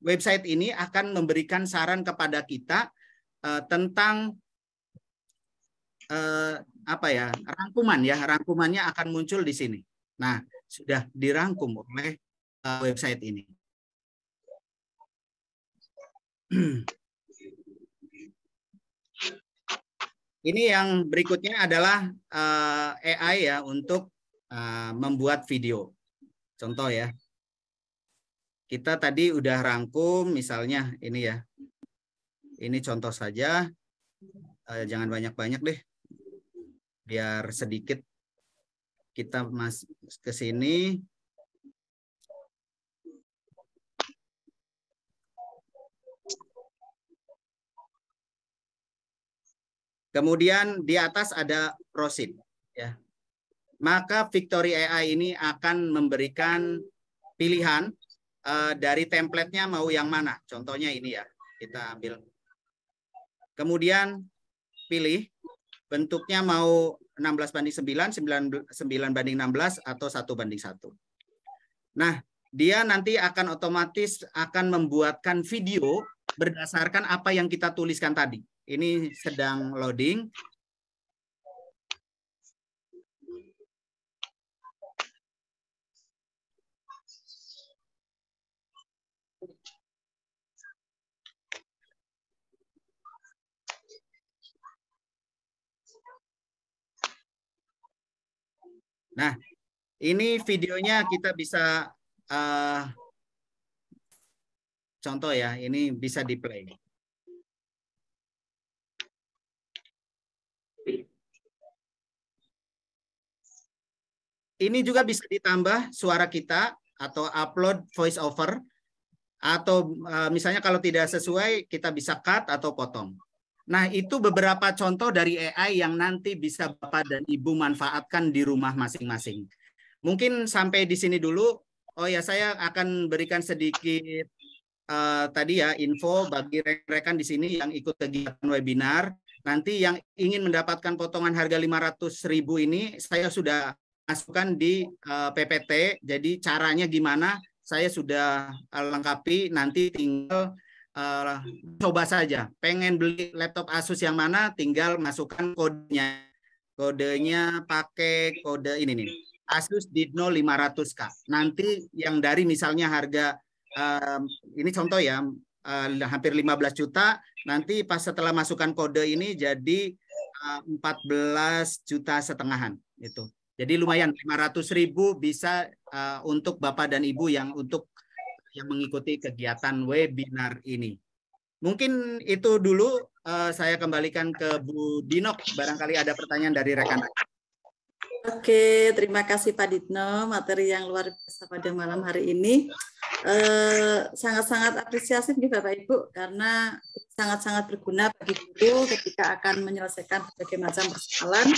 Speaker 4: website ini akan memberikan saran kepada kita tentang apa ya, rangkuman ya. Rangkumannya akan muncul di sini. Nah, sudah dirangkum oleh website ini. Ini yang berikutnya adalah AI ya untuk membuat video. Contoh ya. Kita tadi udah rangkum misalnya ini ya. Ini contoh saja. Jangan banyak-banyak deh. Biar sedikit kita masuk ke sini. Kemudian di atas ada proceed ya. Maka Victory AI ini akan memberikan pilihan dari template-nya mau yang mana. Contohnya ini ya. Kita ambil. Kemudian pilih bentuknya mau 16:9, 9:16 atau 1:1. Nah, dia nanti akan otomatis akan membuatkan video berdasarkan apa yang kita tuliskan tadi. Ini sedang loading. Nah, ini videonya kita bisa contoh ya, ini bisa di-play. Ini juga bisa ditambah suara kita atau upload voice over, atau misalnya kalau tidak sesuai kita bisa cut atau potong. Nah, itu beberapa contoh dari AI yang nanti bisa Bapak dan Ibu manfaatkan di rumah masing-masing. Mungkin sampai di sini dulu. Oh ya, saya akan berikan sedikit tadi ya info bagi rekan-rekan di sini yang ikut kegiatan webinar. Nanti yang ingin mendapatkan potongan harga 500.000 ini saya sudah masukkan di PPT. Jadi caranya gimana saya sudah lengkapi, nanti tinggal coba saja. Pengen beli laptop Asus yang mana, tinggal masukkan kodenya. Kodenya pakai kode ini nih, Asus Dino 500K. Nanti yang dari misalnya harga, ini contoh ya, hampir 15 juta, nanti pas setelah masukkan kode ini jadi 14,5 juta gitu. Jadi lumayan, 500.000 bisa untuk Bapak dan Ibu yang mengikuti kegiatan webinar ini. Mungkin itu dulu, saya kembalikan ke Bu Dinok, barangkali ada pertanyaan dari rekan-rekan.
Speaker 1: Oke, terima kasih Pak Ditno, materi yang luar biasa pada malam hari ini. Sangat-sangat apresiasi nih Bapak Ibu, karena sangat-sangat berguna bagi guru ketika akan menyelesaikan berbagai macam persoalan.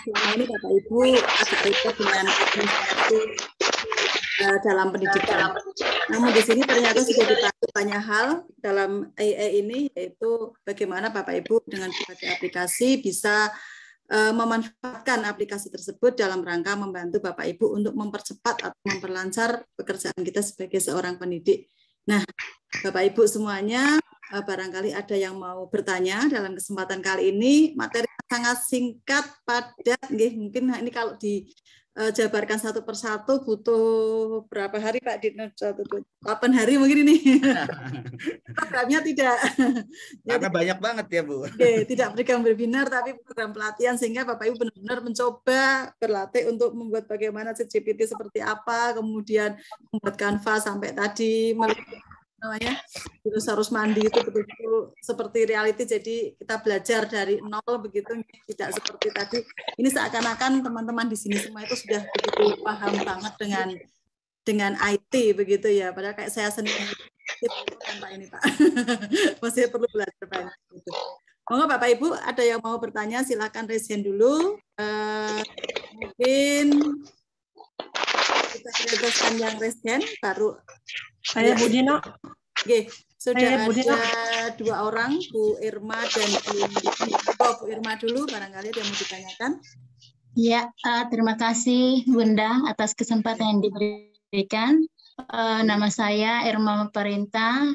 Speaker 1: Selama ini Bapak Ibu agak ribet dengan administrasi dalam pendidikan. Namun di sini ternyata sudah dibantu banyak hal dalam AI ini, yaitu bagaimana Bapak Ibu dengan berbagai aplikasi bisa memanfaatkan aplikasi tersebut dalam rangka membantu Bapak Ibu untuk mempercepat atau memperlancar pekerjaan kita sebagai seorang pendidik. Nah, Bapak Ibu semuanya, barangkali ada yang mau bertanya dalam kesempatan kali ini. Materi sangat singkat, padat. Mungkin ini kalau dijabarkan satu persatu butuh berapa hari Pak Ditno? 8 hari mungkin ini. Programnya tidak.
Speaker 4: Karena banyak banget ya Bu.
Speaker 1: Oke, tidak program webinar tapi program pelatihan, sehingga Bapak Ibu benar-benar mencoba berlatih untuk membuat bagaimana ChatGPT seperti apa, kemudian membuat Canva sampai tadi namanya harus mandi itu betul-betul seperti reality, jadi kita belajar dari nol begitu, tidak seperti tadi. Ini seakan-akan teman-teman di sini semua itu sudah begitu paham banget dengan IT begitu ya, padahal kayak saya sendiri tanpa ini Pak masih perlu belajar banyak gitu. Monggo Bapak Ibu ada yang mau bertanya, silakan raise hand dulu. Mungkin kita prioritaskan yang raise hand baru.
Speaker 3: Saya Bu Dino.
Speaker 1: Oke, sudah ada 2 orang, Bu Irma dan Bu Irma dulu, barangkali ada yang mau ditanyakan.
Speaker 9: Ya, terima kasih Bunda atas kesempatan yang diberikan. Nama saya Irma Perintah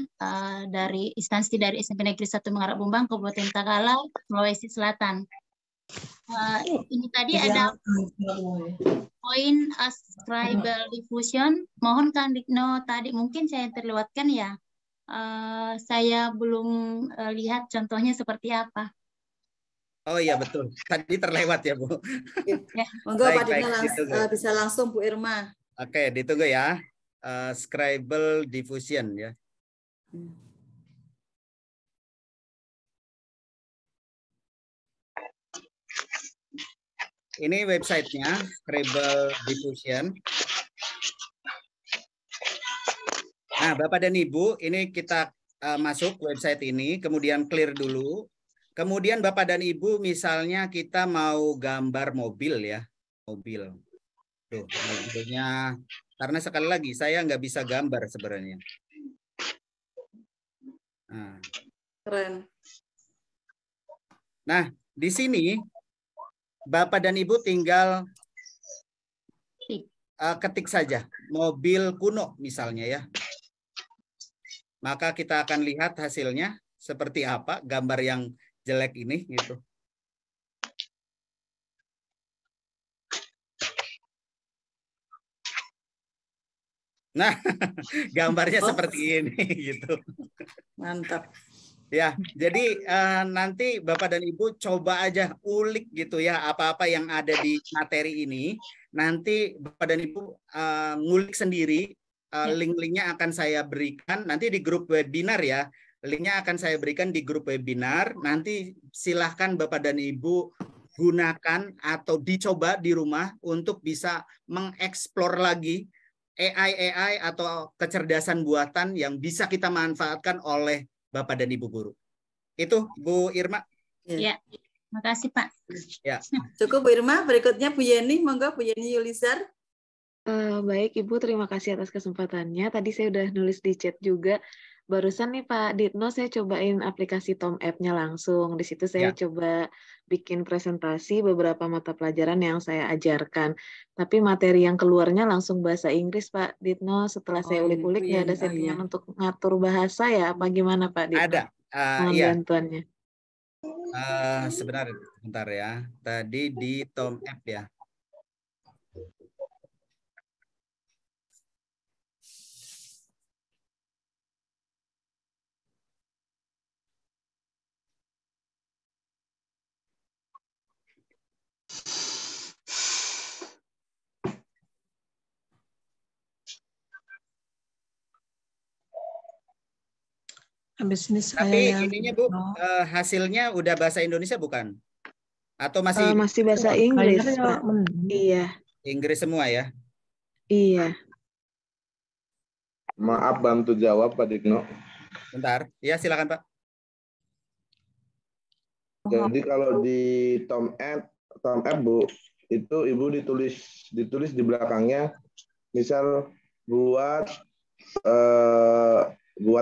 Speaker 9: dari instansi dari SMP Negeri 1 Mengarap Bumbang, Kabupaten Tagala, Sulawesi Selatan. Ini tadi ada poin ascribal diffusion. Mohon Kang Ditno tadi mungkin saya terlewatkan ya. Saya belum lihat contohnya seperti apa.
Speaker 4: Oh iya betul, tadi terlewat ya Bu.
Speaker 1: Ya. Monggo Pak Ditno bisa langsung Bu Irma.
Speaker 4: Oke, ditunggu ya. Scribal diffusion ya. Ini websitenya Scribal diffusion. Nah, Bapak dan Ibu, ini kita masuk website ini, kemudian clear dulu. Kemudian Bapak dan Ibu, misalnya kita mau gambar mobil ya, mobil. Tuh, mobilnya. Karena sekali lagi saya nggak bisa gambar sebenarnya. Nah.
Speaker 1: Keren.
Speaker 4: Nah, di sini Bapak dan Ibu tinggal ketik saja mobil kuno misalnya ya. Maka kita akan lihat hasilnya seperti apa gambar yang jelek ini gitu. Nah, gambarnya seperti ini gitu.
Speaker 1: Mantap.
Speaker 4: Ya, jadi nanti Bapak dan Ibu coba aja ulik gitu ya apa-apa yang ada di materi ini. Nanti Bapak dan Ibu ngulik sendiri. Link-linknya akan saya berikan nanti di grup webinar ya. Linknya akan saya berikan di grup webinar. Nanti silahkan Bapak dan Ibu gunakan atau dicoba di rumah untuk bisa mengeksplor lagi AI atau kecerdasan buatan yang bisa kita manfaatkan oleh Bapak dan Ibu guru. Itu Bu Irma.
Speaker 9: Ya, makasih Pak.
Speaker 4: Ya.
Speaker 1: Cukup Bu Irma, berikutnya Bu Yeni, monggo Bu Yeni Yulisar.
Speaker 10: Baik Ibu, terima kasih atas kesempatannya. Tadi saya udah nulis di chat juga. Barusan nih Pak Ditno saya cobain aplikasi Tom App-nya langsung. Di situ saya coba bikin presentasi beberapa mata pelajaran yang saya ajarkan. Tapi materi yang keluarnya langsung bahasa Inggris Pak Ditno. Setelah saya ulik-ulik nggak ada settingan untuk ngatur bahasa ya? Apa gimana Pak Ditno?
Speaker 4: Ada.
Speaker 10: Iya. Bantuannya.
Speaker 4: Sebentar, bentar ya. Tadi di Tom App ya.
Speaker 3: Habis ini saya
Speaker 4: Tapi
Speaker 3: yang
Speaker 4: ininya Bu, hasilnya udah bahasa Indonesia bukan? Atau masih
Speaker 10: masih bahasa Inggris Pak? Iya.
Speaker 4: Inggris semua ya?
Speaker 10: Iya.
Speaker 11: Maaf bantu jawab Pak Ditno.
Speaker 4: Bentar, ya silakan Pak.
Speaker 11: Jadi kalau di Tom App Bu, itu Ibu ditulis di belakangnya, misal buat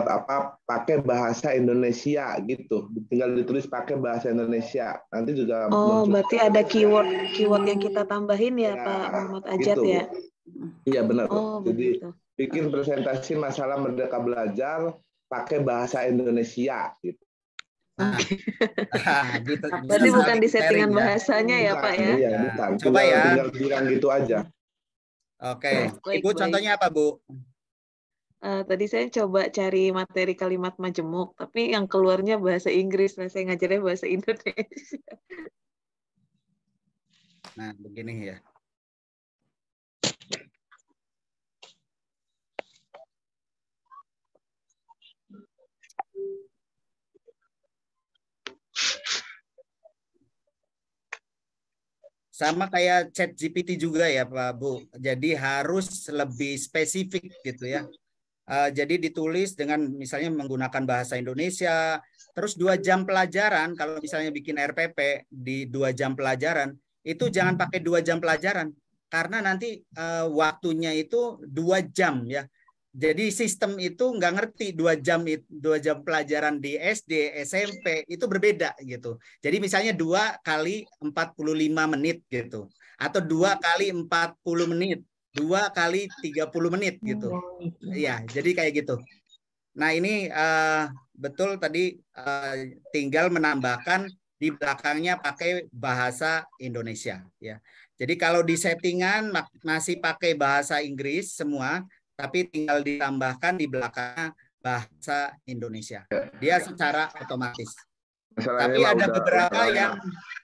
Speaker 11: apa pakai bahasa Indonesia gitu, tinggal ditulis pakai bahasa Indonesia, nanti juga
Speaker 10: berarti ada keyword yang kita tambahin ya Pak Muhammad Ajat
Speaker 11: gitu.
Speaker 10: Ya.
Speaker 11: Iya benar. Jadi
Speaker 10: begitu.
Speaker 11: bikin presentasi masalah Merdeka Belajar pakai bahasa Indonesia gitu.
Speaker 4: Gitu.
Speaker 10: Berarti bukan di settingan bahasanya ya Pak ya?
Speaker 11: Iya, bukan.
Speaker 4: Coba ya.
Speaker 11: Tinggal bilang gitu aja.
Speaker 4: Oke. Ibu contohnya apa Bu?
Speaker 10: Tadi saya coba cari materi kalimat majemuk, tapi yang keluarnya bahasa Inggris. Nah, saya ngajarnya bahasa Indonesia.
Speaker 4: Nah, begini ya. Sama kayak ChatGPT juga ya Pak Bu. Jadi harus lebih spesifik gitu ya. Jadi ditulis dengan misalnya menggunakan bahasa Indonesia, terus 2 jam pelajaran, kalau misalnya bikin RPP di 2 jam pelajaran, itu jangan pakai 2 jam pelajaran, karena nanti waktunya itu 2 jam ya. Jadi sistem itu nggak ngerti 2 jam pelajaran di SD, SMP, itu berbeda gitu. Jadi misalnya 2 kali 45 menit gitu, atau 2 kali 40 menit. 2 kali 30 menit gitu. Ya, jadi kayak gitu. Nah, ini betul tadi tinggal menambahkan di belakangnya pakai bahasa Indonesia ya. Jadi kalau di settingan masih pakai bahasa Inggris semua, tapi tinggal ditambahkan di belakangnya bahasa Indonesia. Dia secara otomatis. Tapi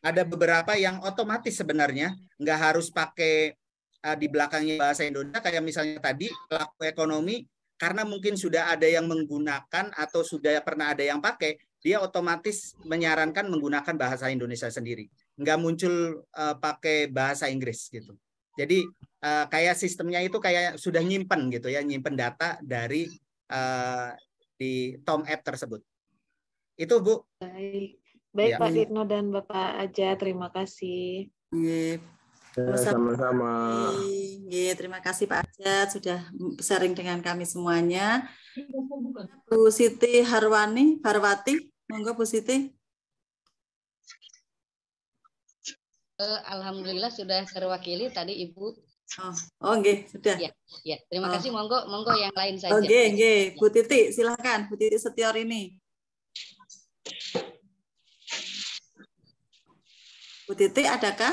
Speaker 4: ada beberapa yang otomatis sebenarnya, nggak harus pakai di belakangnya bahasa Indonesia, kayak misalnya tadi pelaku ekonomi, karena mungkin sudah ada yang menggunakan atau sudah pernah ada yang pakai, dia otomatis menyarankan menggunakan bahasa Indonesia sendiri, nggak muncul pakai bahasa Inggris gitu. Jadi kayak sistemnya itu kayak sudah nyimpen gitu ya, nyimpen data dari di Tom App tersebut. Itu Bu.
Speaker 10: Baik ya. Pak Ditno dan Bapak Aja, terima kasih.
Speaker 11: Sama-sama.
Speaker 1: Terima kasih Pak Ajat sudah sharing dengan kami semuanya. Bu Siti Harwati, monggo Bu Siti.
Speaker 7: Alhamdulillah sudah terwakili tadi Ibu.
Speaker 1: Nggih, sudah.
Speaker 7: Ya, terima kasih. Monggo yang lain saja.
Speaker 1: Nggih. Bu Titi, silakan Bu Titi Setiorini. Bu Titi, adakah?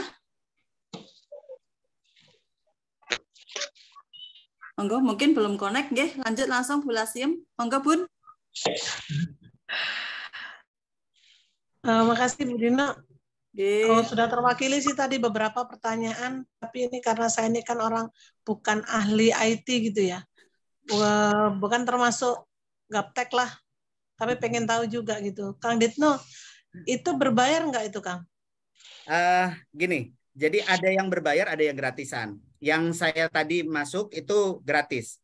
Speaker 1: Monggo, mungkin belum connect, nggih. Lanjut langsung Bu Lasiem. Monggo, Bun.
Speaker 3: Makasih Bu Dino. Oh, sudah terwakili sih tadi beberapa pertanyaan, tapi ini karena saya ini kan orang bukan ahli IT gitu ya. Bukan termasuk gaptek lah, tapi pengen tahu juga gitu. Kang Ditno, itu berbayar nggak itu, Kang?
Speaker 4: Gini, jadi ada yang berbayar, ada yang gratisan. Yang saya tadi masuk itu gratis.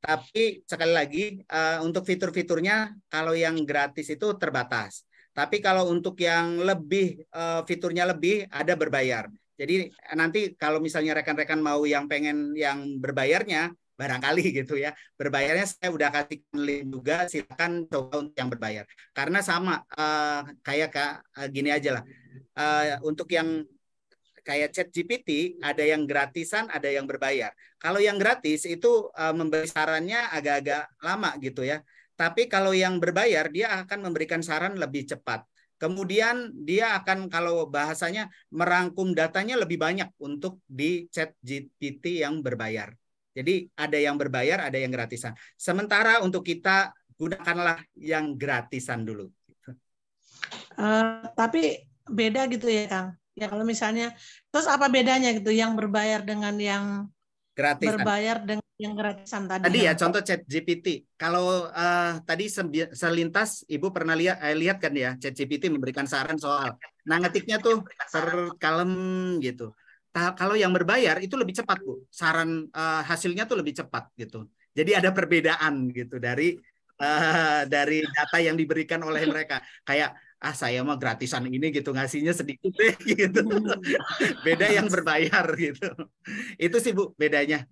Speaker 4: Tapi sekali lagi untuk fitur-fiturnya kalau yang gratis itu terbatas. Tapi kalau untuk yang lebih fiturnya lebih ada berbayar. Jadi nanti kalau misalnya rekan-rekan mau yang pengen yang berbayarnya barangkali gitu ya. Berbayarnya saya udah kasih link juga, silakan coba untuk yang berbayar. Karena sama kayak gini aja lah. Untuk yang kayak ChatGPT ada yang gratisan, ada yang berbayar. Kalau yang gratis itu memberi sarannya agak-agak lama gitu ya. Tapi kalau yang berbayar dia akan memberikan saran lebih cepat. Kemudian dia akan kalau bahasanya merangkum datanya lebih banyak untuk di ChatGPT yang berbayar. Jadi ada yang berbayar, ada yang gratisan. Sementara untuk kita gunakanlah yang gratisan dulu.
Speaker 3: Tapi beda gitu ya, Kang. Ya kalau misalnya, terus apa bedanya gitu yang berbayar dengan yang gratisan? Berbayar dengan yang gratisan tadi.
Speaker 4: Tadi ya contoh ChatGPT. Kalau tadi selintas Ibu pernah lihat kan ya, ChatGPT memberikan saran soal. Nah ngetiknya tuh terkalem gitu. Kalau yang berbayar itu lebih cepat Bu. Saran hasilnya tuh lebih cepat gitu. Jadi ada perbedaan gitu dari data yang diberikan oleh mereka. Kayak saya mah gratisan ini gitu, ngasihnya sedikit deh gitu. Beda yang berbayar gitu. Itu sih Bu bedanya.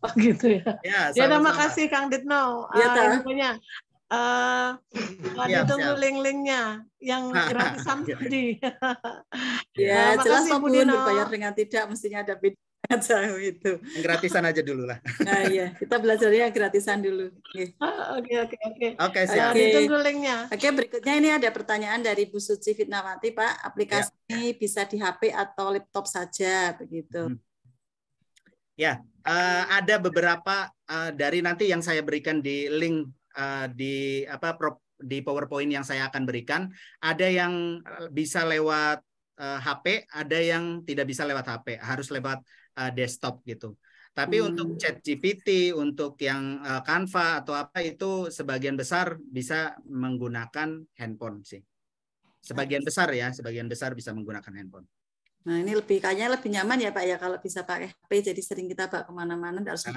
Speaker 3: Oh gitu ya. Ya, terima kasih Kang Ditno. Infonya. Ditunggu link-linknya yang gratisan tadi.
Speaker 1: Ya, jelas kok Bun, berbayar dengan tidak mestinya ada beda jauh itu.
Speaker 4: Yang gratisan aja dulu lah.
Speaker 1: Nah iya, kita belajarnya gratisan dulu.
Speaker 3: Oke, siap. Ditunggu linknya.
Speaker 1: Oke, berikutnya ini ada pertanyaan dari Bu Suci Fitnawati, Pak. Aplikasi ini bisa di HP atau laptop saja, begitu.
Speaker 4: Ya, ada beberapa dari nanti yang saya berikan di link di PowerPoint yang saya akan berikan. Ada yang bisa lewat HP, ada yang tidak bisa lewat HP, harus lewat desktop gitu. Tapi untuk ChatGPT, untuk yang Canva atau apa itu sebagian besar bisa menggunakan handphone sih. Sebagian besar ya, sebagian besar bisa menggunakan handphone.
Speaker 1: Nah ini kayaknya lebih nyaman ya Pak ya kalau bisa pakai HP, jadi sering kita bawa kemana-mana harus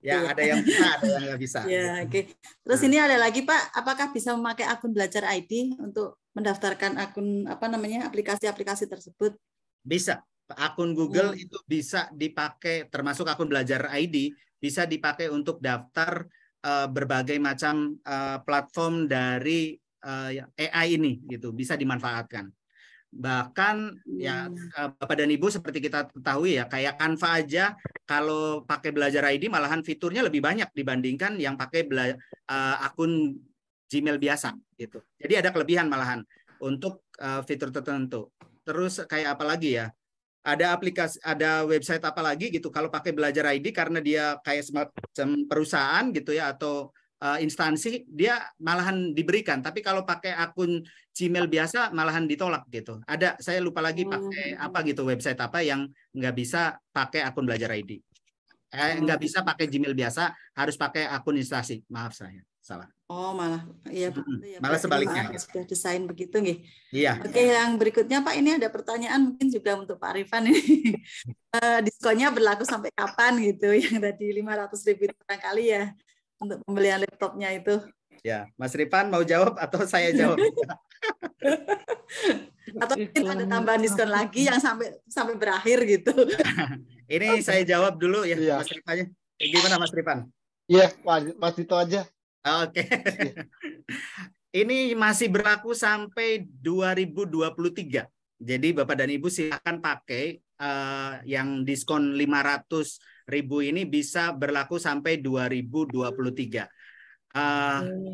Speaker 4: ya ada yang bisa, ada yang nggak bisa.
Speaker 1: Ya, oke. Terus ini ada lagi Pak, apakah bisa memakai akun Belajar ID untuk mendaftarkan akun aplikasi-aplikasi tersebut?
Speaker 4: Bisa. Akun Google itu bisa dipakai, termasuk akun Belajar ID bisa dipakai untuk daftar berbagai macam platform dari AI ini gitu, bisa dimanfaatkan. Bahkan ya Bapak dan Ibu seperti kita ketahui ya, kayak Canva aja kalau pakai Belajar ID malahan fiturnya lebih banyak dibandingkan yang pakai akun Gmail biasa gitu. Jadi ada kelebihan malahan untuk fitur tertentu. Terus kayak apa lagi ya? Ada aplikasi, ada website apa lagi gitu kalau pakai Belajar ID karena dia kayak semacam perusahaan gitu ya atau instansi, dia malahan diberikan. Tapi kalau pakai akun Gmail biasa malahan ditolak gitu. Ada, saya lupa lagi pakai apa gitu, website apa yang nggak bisa pakai akun Belajar ID. Nggak bisa pakai Gmail biasa, harus pakai akun instansi. Maaf saya salah.
Speaker 1: Oh malah, iya
Speaker 4: malah sebaliknya.
Speaker 1: Sudah desain begitu nih.
Speaker 4: Iya.
Speaker 1: Oke, yang berikutnya Pak, ini ada pertanyaan mungkin juga untuk Pak Rifan ini. Diskonnya berlaku sampai kapan gitu? Yang tadi 500.000 barangkali ya untuk pembelian laptopnya itu.
Speaker 4: Ya, Mas Rifan mau jawab atau saya jawab?
Speaker 1: Atau mungkin ada tambahan diskon lagi yang sampai berakhir gitu.
Speaker 4: Ini saya jawab dulu ya, Mas Rifan. Gimana Mas Rifan?
Speaker 12: Iya, Mas Dito aja.
Speaker 4: Oke. Ini masih berlaku sampai 2023. Jadi Bapak dan Ibu silakan pakai yang diskon 500.000 ini bisa berlaku sampai 2023.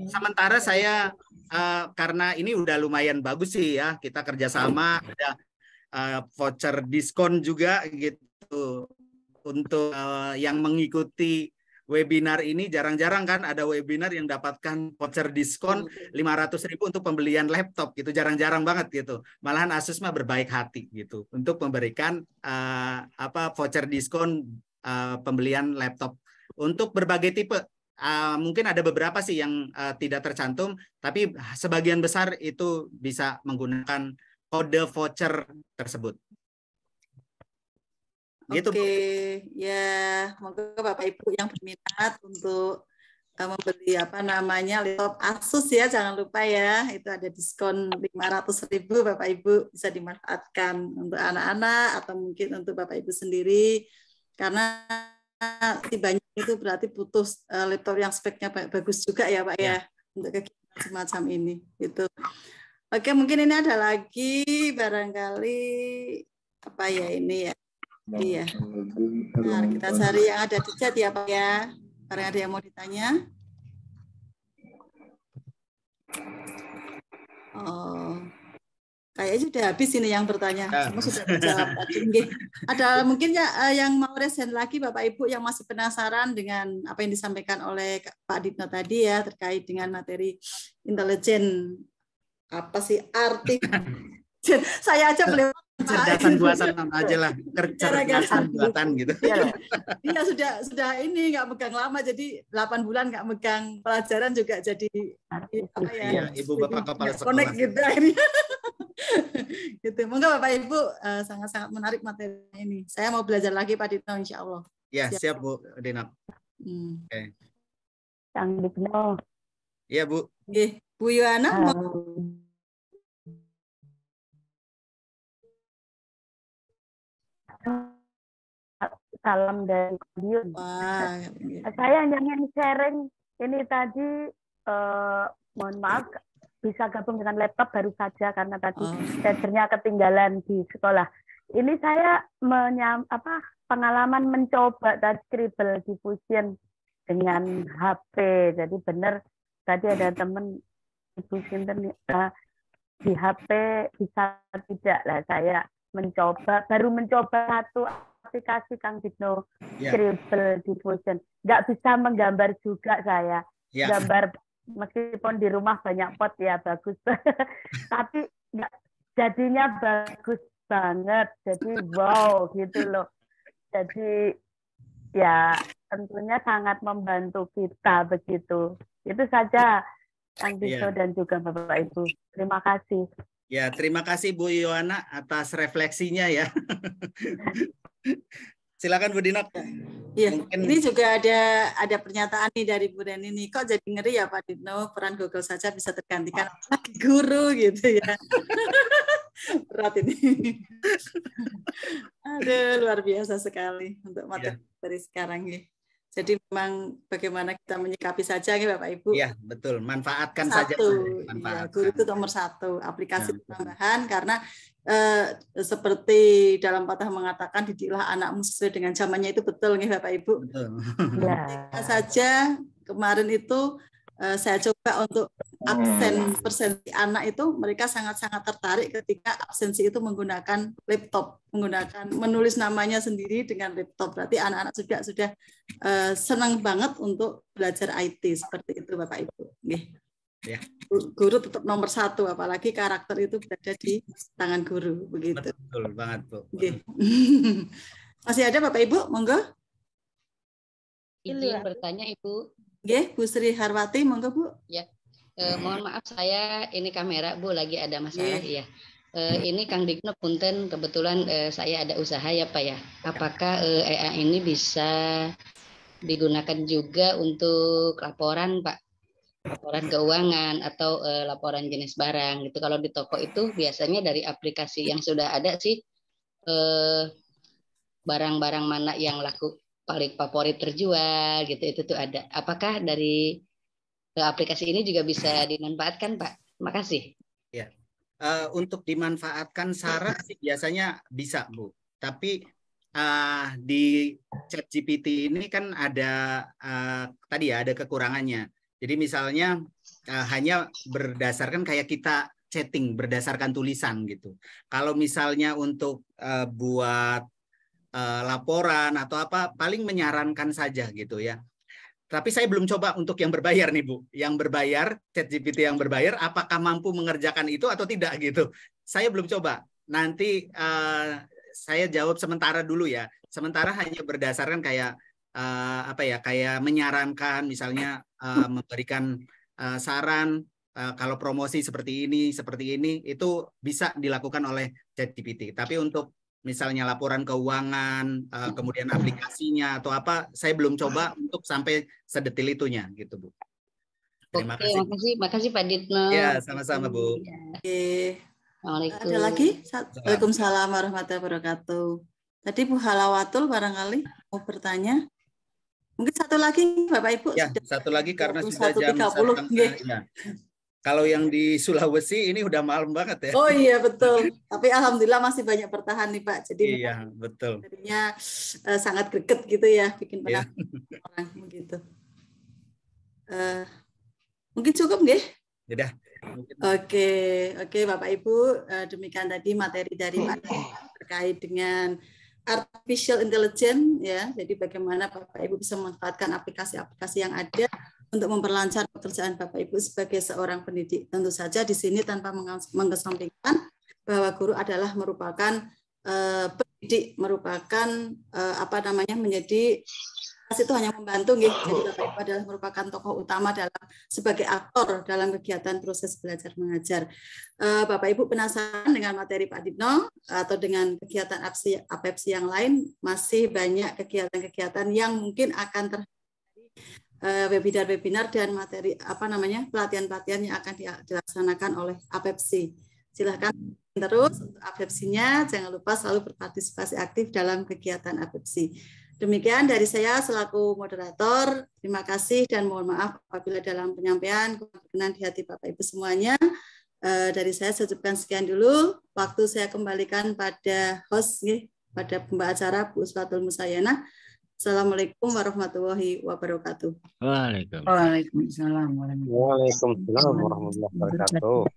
Speaker 4: Sementara saya karena ini udah lumayan bagus sih ya, kita kerjasama, ada voucher diskon juga gitu untuk yang mengikuti webinar ini. Jarang-jarang kan ada webinar yang dapatkan voucher diskon 500.000 untuk pembelian laptop gitu, jarang-jarang banget gitu. Malahan Asus mah berbaik hati gitu untuk memberikan voucher diskon pembelian laptop untuk berbagai tipe. Mungkin ada beberapa sih yang tidak tercantum, tapi sebagian besar itu bisa menggunakan kode voucher tersebut. Gitu,
Speaker 1: Oke, ya, moga Bapak Ibu yang berminat untuk membeli laptop Asus ya, jangan lupa ya, itu ada diskon 500.000 Bapak Ibu, bisa dimanfaatkan untuk anak-anak atau mungkin untuk Bapak Ibu sendiri, karena banyak itu berarti butuh laptop yang speknya bagus juga ya Pak ya, untuk kegiatan semacam ini. Gitu. Oke, mungkin ini ada lagi barangkali apa ya ini ya. Iya. Nah, kita cari yang ada di chat ya Pak ya. Barang ada yang mau ditanya? Oh, kayaknya sudah habis ini yang bertanya. Semua sudah dijawab tadi. Ada mungkin ya yang mau resen lagi Bapak Ibu yang masih penasaran dengan apa yang disampaikan oleh Pak Ditno tadi ya terkait dengan materi intelijen. Apa sih arti? Saya aja belum
Speaker 4: kecerdasan buatan aja lah, kecerdasan buatan gitu.
Speaker 1: Iya sudah ini nggak megang lama, jadi 8 bulan nggak megang pelajaran juga jadi apa ya?
Speaker 4: Iya, Ibu Bapak kepala sekolah.
Speaker 1: Connect gitu akhirnya. Gitu. Monggo Bapak Ibu sangat-sangat menarik materi ini. Saya mau belajar lagi Pak Ditno insya Allah.
Speaker 4: Ya siap Bu Dina. Oke.
Speaker 13: Kang Ditno.
Speaker 4: Iya Bu.
Speaker 1: Bu Yohana mau.
Speaker 13: Salam dari Madiun. Saya hanya ingin sharing ini tadi, mohon maaf bisa gabung dengan laptop baru saja karena tadi chargernya ketinggalan di sekolah. Ini saya pengalaman mencoba tadi Scribble Diffusion dengan HP. Jadi benar tadi ada teman Ibu Sinten di HP bisa tidak lah, saya baru mencoba satu aplikasi Kang Ditno, Scribble Diffusion. Nggak bisa menggambar juga saya. Gambar meskipun di rumah banyak pot ya bagus. Tapi jadinya bagus banget. Jadi wow gitu loh. Jadi ya tentunya sangat membantu kita begitu. Itu saja Kang Ditno dan juga Bapak Ibu. Terima kasih.
Speaker 4: Ya, terima kasih Bu Yohana atas refleksinya ya. Silakan Bu Dina.
Speaker 1: Iya, ini juga ada pernyataan nih dari Bu Reni nih. Kok jadi ngeri ya Pak Ditno, peran Google saja bisa tergantikan lagi guru gitu ya. Berat ini. Aduh, luar biasa sekali untuk materi sekarang ya. Jadi memang bagaimana kita menyikapi saja ya Bapak Ibu.
Speaker 4: Iya, betul. Manfaatkan saja.
Speaker 1: Ya, guru itu nomor 1. Aplikasi tambahan karena seperti dalam patah mengatakan didiklah anakmu sesuai dengan zamannya, itu betul nih Bapak Ibu. Betul. Saja kemarin itu saya coba untuk absen presensi anak itu, mereka sangat-sangat tertarik ketika absensi itu menggunakan laptop, menulis namanya sendiri dengan laptop. Berarti anak-anak juga sudah senang banget untuk belajar IT seperti itu Bapak Ibu. Ya. Guru tetap nomor 1, apalagi karakter itu berada di tangan guru begitu.
Speaker 4: Betul banget Bu.
Speaker 1: Masih ada Bapak Ibu, monggo.
Speaker 7: Izin bertanya Ibu.
Speaker 1: Bu Sri Harwati, monggo Bu.
Speaker 7: Ya, mohon maaf saya ini kamera Bu lagi ada masalah ya. Ini Kang Ditno punten, kebetulan saya ada usaha ya Pak ya. Apakah EA ini bisa digunakan juga untuk laporan Pak? Laporan keuangan atau laporan jenis barang gitu. Kalau di toko itu biasanya dari aplikasi yang sudah ada sih barang-barang mana yang laku paling favorit terjual gitu, itu tuh ada. Apakah dari aplikasi ini juga bisa dimanfaatkan Pak? Terima kasih.
Speaker 4: Ya, untuk dimanfaatkan syarat sih biasanya bisa Bu. Tapi di ChatGPT ini kan ada tadi ya ada kekurangannya. Jadi misalnya hanya berdasarkan kayak kita chatting berdasarkan tulisan gitu. Kalau misalnya untuk buat laporan atau apa, paling menyarankan saja gitu ya. Tapi saya belum coba untuk yang berbayar nih Bu. Yang berbayar, ChatGPT yang berbayar, apakah mampu mengerjakan itu atau tidak gitu. Saya belum coba. Nanti saya jawab sementara dulu ya. Sementara hanya berdasarkan kayak apa ya, kayak menyarankan, misalnya memberikan saran kalau promosi seperti ini, itu bisa dilakukan oleh ChatGPT. Tapi untuk misalnya laporan keuangan, kemudian aplikasinya atau apa, saya belum coba untuk sampai sedetil itunya gitu Bu. Terima kasih.
Speaker 7: Makasih Pak Ditno.
Speaker 4: Ya, sama-sama Bu.
Speaker 1: Oke.
Speaker 7: Assalamualaikum.
Speaker 1: Ada lagi? Waalaikumsalam warahmatullahi wabarakatuh. Tadi Bu Halawatul barangkali mau bertanya. Mungkin satu lagi Bapak Ibu.
Speaker 4: Ya, satu lagi karena sudah jam
Speaker 1: 21.30.
Speaker 4: Ya. Kalau yang di Sulawesi ini udah malam banget ya.
Speaker 1: Oh iya betul. Tapi alhamdulillah masih banyak bertahan nih Pak. Jadi
Speaker 4: iya betul.
Speaker 1: Jadinya sangat greget gitu ya, bikin penasaran orang begitu. Mungkin cukup nggih?
Speaker 4: Sudah.
Speaker 1: Oke Bapak Ibu, demikian tadi materi dari Pak terkait dengan artificial intelligence ya. Jadi bagaimana Bapak Ibu bisa memanfaatkan aplikasi-aplikasi yang ada untuk memperlancar pekerjaan Bapak Ibu sebagai seorang pendidik. Tentu saja di sini tanpa mengesampingkan bahwa guru adalah merupakan pendidik, merupakan menjadi itu hanya membantu nggih. Jadi Bapak Ibu adalah merupakan tokoh utama sebagai aktor dalam kegiatan proses belajar mengajar. Bapak Ibu penasaran dengan materi Pak Ditno atau dengan kegiatan APEPSI yang lain, masih banyak kegiatan-kegiatan yang mungkin akan terjadi webinar-webinar dan materi pelatihan-pelatihan yang akan dilaksanakan oleh APEPSI. Silahkan terus untuk APEPSI-nya, jangan lupa selalu berpartisipasi aktif dalam kegiatan APEPSI. Demikian dari saya selaku moderator. Terima kasih dan mohon maaf apabila dalam penyampaian berkenan di hati Bapak Ibu semuanya. Dari saya ucapkan sekian dulu. Waktu saya kembalikan pada host, pada pembawa acara Bu Uswatul Musayyana. Assalamualaikum warahmatullahi wabarakatuh.
Speaker 14: Waalaikumsalam warahmatullahi wabarakatuh.